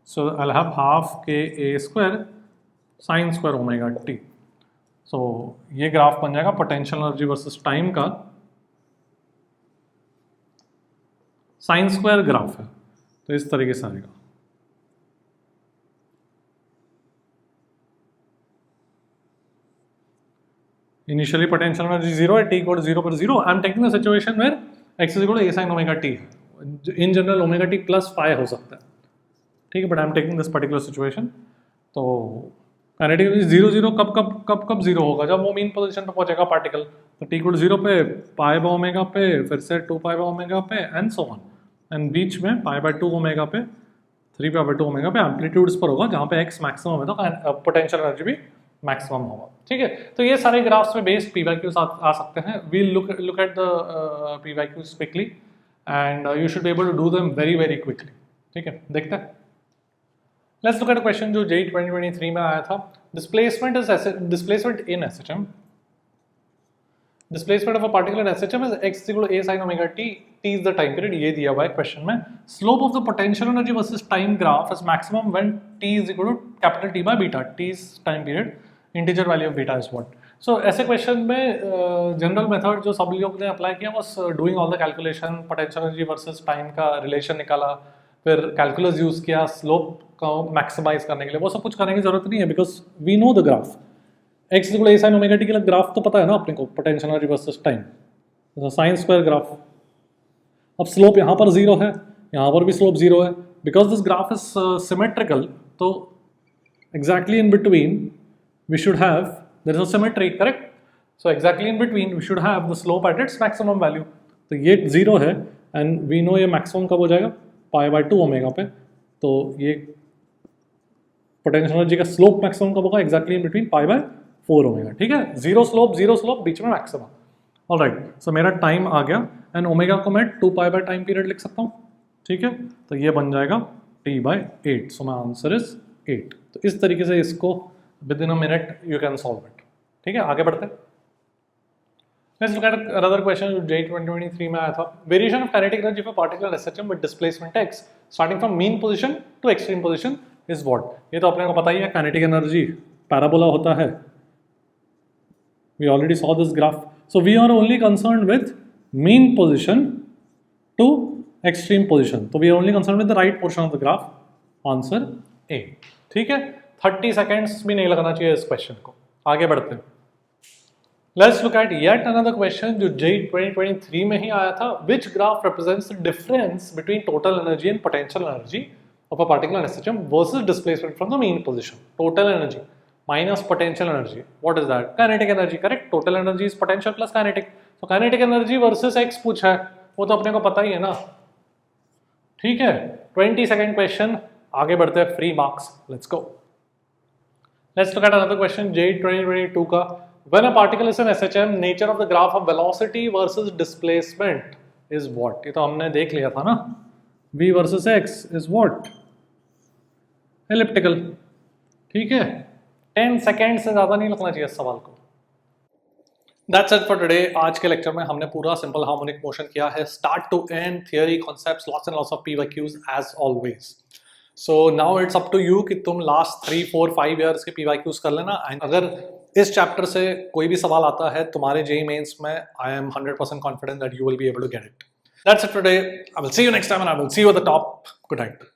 so I will have half k a square sine square omega t. So ये ग्राफ बन जाएगा पोटेंशियल एनर्जी वर्सेस टाइम का साइन स्क्वायर ग्राफ है, तो इस तरीके से आएगा। इनिशियली पोटेंशियल एनर्जी 0 है, टी इक्वल 0 पर 0। I am taking the situation where x is equal to a sine omega t है, in general omega t plus five हो सकता है, ठीक है, but I am taking this particular situation. तो kinetic energy 0 कब 0 होगा, जब वो मीन पोजीशन पे पहुंचेगा पार्टिकल, तो टी इक्वल 0 पे पाई बाय ओमेगा पे, फिर से 2 पाई बाय ओमेगा पे एंड सो ऑन, एंड बीच में पाई बाय 2 ओमेगा पे, 3 पाई बाय 2 ओमेगा पे एम्पलीट्यूड्स पर होगा, जहाँ पे एक्स मैक्सिमम है तो पोटेंशियल एनर्जी भी मैक्सिमम होगा। ठीक है, तो ये सारे ग्राफ्स में बेस्ड पी वाई क्यूज आ सकते हैं। We'll look at the P Y Qs quickly and you should be able to do them very quickly. ठीक है, देखते हैं। Let's look at a question जो JEE 2023 में आया था। Displacement in SHM, displacement of a particle in SHM is x equal to a sin omega t, t is the time period, ये दिया हुआ है क्वेश्चन में। Slope of the potential energy versus time graph is maximum when t is equal to capital T by beta, t is time period, integer value of beta is what. So ऐसे question में general method जो सब लोग ने apply किया was doing all the calculation, potential energy versus time का relation निकाला, फिर कैलकुलस यूज किया स्लोप को मैक्सिमाइज करने के लिए। वो सब कुछ करने की जरूरत नहीं है, because we know the graph. X equal to a sin omega t के ग्राफ तो पता है ना अपने को, potential energy versus time, sine square graph. अब स्लोप यहाँ पर 0 है, यहाँ पर भी स्लोप 0 है, because this graph is symmetrical, तो exactly in between we should have, there is a symmetry, correct? So exactly in between we should have the slope at its maximum value. तो ये 0 है and we know ये maximum कब हो जाएगा पाई by 2 omega पे, तो ये पोटेंशियल एनर्जी का स्लोप मैक्सिमम कब होगा exactly in between pi by 4 omega. ठीक है, 0 स्लोप बीच में मैक्सिमम। ऑलराइट, सो मेरा टाइम आ गया एंड ओमेगा को मैं 2 पाई बाय टाइम पीरियड लिख सकता हूँ। ठीक है, तो ये बन जाएगा t by 8, so my answer is 8। तो इस तरीके से इसको within a minute you can solve it। ठीक है, आगे बढ़ते हैं। Let's look at another question जो JEE 2023 में आया था। Variation of kinetic energy for particle in SHM with displacement x starting from mean position to extreme position is what? ये तो अपने को पता ही है, kinetic energy parabola होता है। We already saw this graph. So we are only concerned with mean position to extreme position. So we are only concerned with the right portion of the graph. Answer A. ठीक है, 30 seconds भी नहीं लगना चाहिए इस question को। आगे बढ़ते हैं। Let's look eight yet another question जो जेई 2023 में ही आया था। Which graph represents the difference between total energy and potential energy of a particular system versus displacement from the main position. Total energy minus potential energy, what is that? Kinetic energy, correct? Total energy is potential plus kinetic, so kinetic energy versus x पूछा है, वो तो अपने को पता ही है ना। ठीक है, 20 सेकेंड क्वेश्चन, आगे बढ़ते हैं। Free marks, let's go. Let's look at another question J 2022 का। When a particle is in SHM, nature of the graph of velocity versus displacement is what? ये तो हमने देख लिया था ना, v versus x is what? Elliptical। ठीक है, 10 सेकेंड से ज़्यादा नहीं लगना चाहिए इस सवाल को। That's it for today। आज के लेक्चर में हमने पूरा सिंपल हार्मोनिक मोशन किया है, start to end, theory, concepts, lots and lots of PYQs as always. So now it's up to you कि तुम लास्ट 3, 4, 5 ईयर्स के PYQs कर लेना। एंड अगर इस चैप्टर से कोई भी सवाल आता है तुम्हारे JEE मेंस में, I am 100% confident that you will be able to get it. That's it for today। I will see you next time and I will see you at the top। Good night।